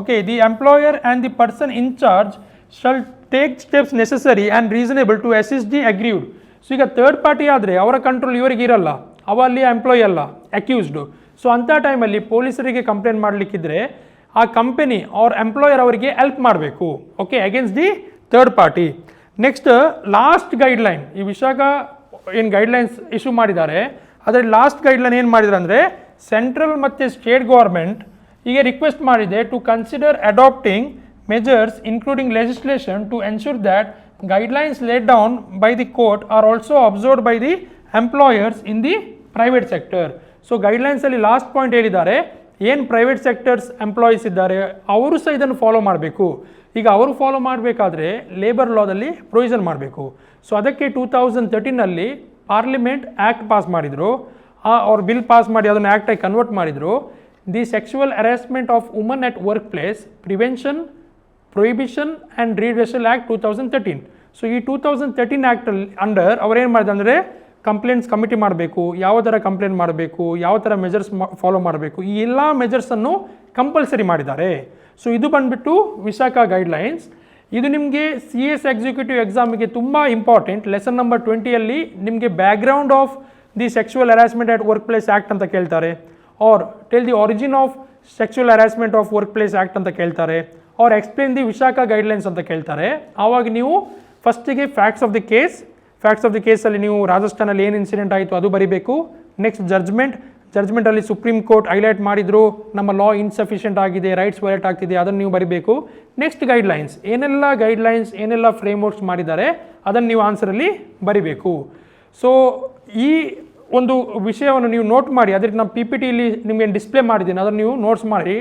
okay, the employer and the person in charge shall take steps necessary and reasonable to assist the aggrieved. So ಈಗ ಥರ್ಡ್ ಪಾರ್ಟಿ ಆದರೆ ಅವರ ಕಂಟ್ರೋಲ್ ಇವರಿಗೆ ಇರಲ್ಲ, ಅವ ಅಲ್ಲಿ ಎಂಪ್ಲಾಯ್ ಅಲ್ಲ, ಅಕ್ಯೂಸ್ಡು. ಸೊ ಅಂಥ ಟೈಮಲ್ಲಿ ಪೊಲೀಸರಿಗೆ ಕಂಪ್ಲೇಂಟ್ ಮಾಡಲಿಕ್ಕಿದ್ರೆ ಆ ಕಂಪನಿ ಅವ್ರ ಎಂಪ್ಲಾಯರ್ ಅವರಿಗೆ ಹೆಲ್ಪ್ ಮಾಡಬೇಕು. Okay, against the third party. Next last guideline, ಈ ವಿಶಾಖ ಏನು ಗೈಡ್ಲೈನ್ಸ್ ಇಶ್ಯೂ ಮಾಡಿದ್ದಾರೆ ಅದರಲ್ಲಿ ಲಾಸ್ಟ್ ಗೈಡ್ಲೈನ್ ಏನು ಮಾಡಿದ್ದಾರೆ ಅಂದರೆ, ಸೆಂಟ್ರಲ್ ಮತ್ತು ಸ್ಟೇಟ್ ಗೌರ್ಮೆಂಟ್ ಈಗ ರಿಕ್ವೆಸ್ಟ್ ಮಾಡಿದೆ to consider adopting measures including legislation to ensure that guidelines laid down by the court are also observed by the employers in the private sector. So ಗೈಡ್ಲೈನ್ಸಲ್ಲಿ last point ಹೇಳಿದ್ದಾರೆ, ಏನು private sectors employees ಇದ್ದಾರೆ ಅವರು ಸಹ ಇದನ್ನು follow ಮಾಡಬೇಕು. ಈಗ ಅವರು ಫಾಲೋ ಮಾಡಬೇಕಾದ್ರೆ ಲೇಬರ್ ಲಾದಲ್ಲಿ ಪ್ರೊವಿಷನ್ ಮಾಡಬೇಕು. ಸೊ ಅದಕ್ಕೆ 2013ನಲ್ಲಿ ಪಾರ್ಲಿಮೆಂಟ್ ಆ್ಯಕ್ಟ್ ಪಾಸ್ ಮಾಡಿದರು, ಅವ್ರು ಬಿಲ್ ಪಾಸ್ ಮಾಡಿ ಅದನ್ನು ಆ್ಯಕ್ಟಾಗಿ ಕನ್ವರ್ಟ್ ಮಾಡಿದರು. The sexual harassment of woman at workplace prevention prohibition and redressal act 2013. So ಈ 2013 ಆ್ಯಕ್ಟಲ್ಲಿ ಅಂಡರ್ ಅವ್ರೇನು ಮಾಡಿದೆ ಅಂದರೆ ಕಂಪ್ಲೇಂಟ್ಸ್ ಕಮಿಟಿ ಮಾಡಬೇಕು, ಯಾವ ಥರ ಕಂಪ್ಲೇಂಟ್ ಮಾಡಬೇಕು, ಯಾವ ಥರ ಮೆಜರ್ಸ್ ಫಾಲೋ ಮಾಡಬೇಕು, ಈ ಎಲ್ಲ ಮೆಜರ್ಸನ್ನು ಕಂಪಲ್ಸರಿ ಮಾಡಿದ್ದಾರೆ. ಸೊ ಇದು ಬಂದುಬಿಟ್ಟು ವಿಶಾಖ ಗೈಡ್ಲೈನ್ಸ್. ಇದು ನಿಮಗೆ CS ಎಕ್ಸಿಕ್ಯೂಟಿವ್ ಎಕ್ಸಾಮಿಗೆ ತುಂಬ ಇಂಪಾರ್ಟೆಂಟ್. ಲೆಸನ್ ನಂಬರ್ 20ಯಲ್ಲಿ ನಿಮಗೆ background of the sexual harassment at workplace act ಅಂತ ಕೇಳ್ತಾರೆ, or tell the origin of sexual harassment of workplace act ಅಂತ ಕೇಳ್ತಾರೆ, or explain the Vishakha guidelines ಅಂತ ಕೇಳ್ತಾರೆ. ಆವಾಗ ನೀವು ಫಸ್ಟಿಗೆ ಫ್ಯಾಕ್ಟ್ಸ್ ಆಫ್ ದಿ ಕೇಸಲ್ಲಿ ನೀವು ರಾಜಸ್ಥಾನಲ್ಲಿ ಏನು ಇನ್ಸಿಡೆಂಟ್ ಆಯಿತು ಅದು ಬರೀಬೇಕು. ನೆಕ್ಸ್ಟ್ ಜಡ್ಜ್ಮೆಂಟಲ್ಲಿ ಸುಪ್ರೀಂ ಕೋರ್ಟ್ ಹೈಲೈಟ್ ಮಾಡಿದ್ರು ನಮ್ಮ ಲಾ ಇನ್ಸಫಿಷಿಯೆಂಟ್ ಆಗಿದೆ, ರೈಟ್ಸ್ ವೈಲೇಟ್ ಆಗ್ತಿದೆ, ಅದನ್ನು ನೀವು ಬರೀಬೇಕು. ನೆಕ್ಸ್ಟ್ ಗೈಡ್ಲೈನ್ಸ್, ಏನೆಲ್ಲ ಫ್ರೇಮ್ವರ್ಕ್ಸ್ ಮಾಡಿದ್ದಾರೆ ಅದನ್ನು ನೀವು ಆನ್ಸರಲ್ಲಿ ಬರೀಬೇಕು. ಸೊ ಈ ಒಂದು ವಿಷಯವನ್ನು ನೀವು ನೋಟ್ ಮಾಡಿ, ಅದಕ್ಕೆ ನಾನು PPTಯಲ್ಲಿ ನಿಮಗೆ ಡಿಸ್ಪ್ಲೇ ಮಾಡಿದ್ದೀನಿ, ಅದನ್ನು ನೀವು ನೋಟ್ಸ್ ಮಾಡಿ.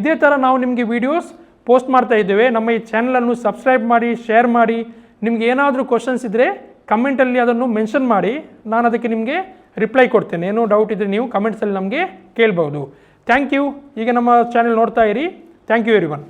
ಇದೇ ಥರ ನಾವು ನಿಮಗೆ ವೀಡಿಯೋಸ್ ಪೋಸ್ಟ್ ಮಾಡ್ತಾ ಇದ್ದೇವೆ. ನಮ್ಮ ಈ ಚಾನಲನ್ನು ಸಬ್ಸ್ಕ್ರೈಬ್ ಮಾಡಿ, ಶೇರ್ ಮಾಡಿ. ನಿಮ್ಗೆ ಏನಾದರೂ ಕ್ವಶನ್ಸ್ ಇದ್ದರೆ ಕಮೆಂಟಲ್ಲಿ ಅದನ್ನು ಮೆನ್ಷನ್ ಮಾಡಿ, ನಾನು ಅದಕ್ಕೆ ನಿಮಗೆ ರಿಪ್ಲೈ ಕೊಡ್ತೇನೆ. ಏನೋ ಡೌಟ್ ಇದ್ದರೆ ನೀವು ಕಮೆಂಟ್ಸಲ್ಲಿ ನಮಗೆ ಕೇಳ್ಬೋದು. Thank you. ಈಗ ನಮ್ಮ ಚಾನೆಲ್ ನೋಡ್ತಾ ಇರಿ. Thank you everyone.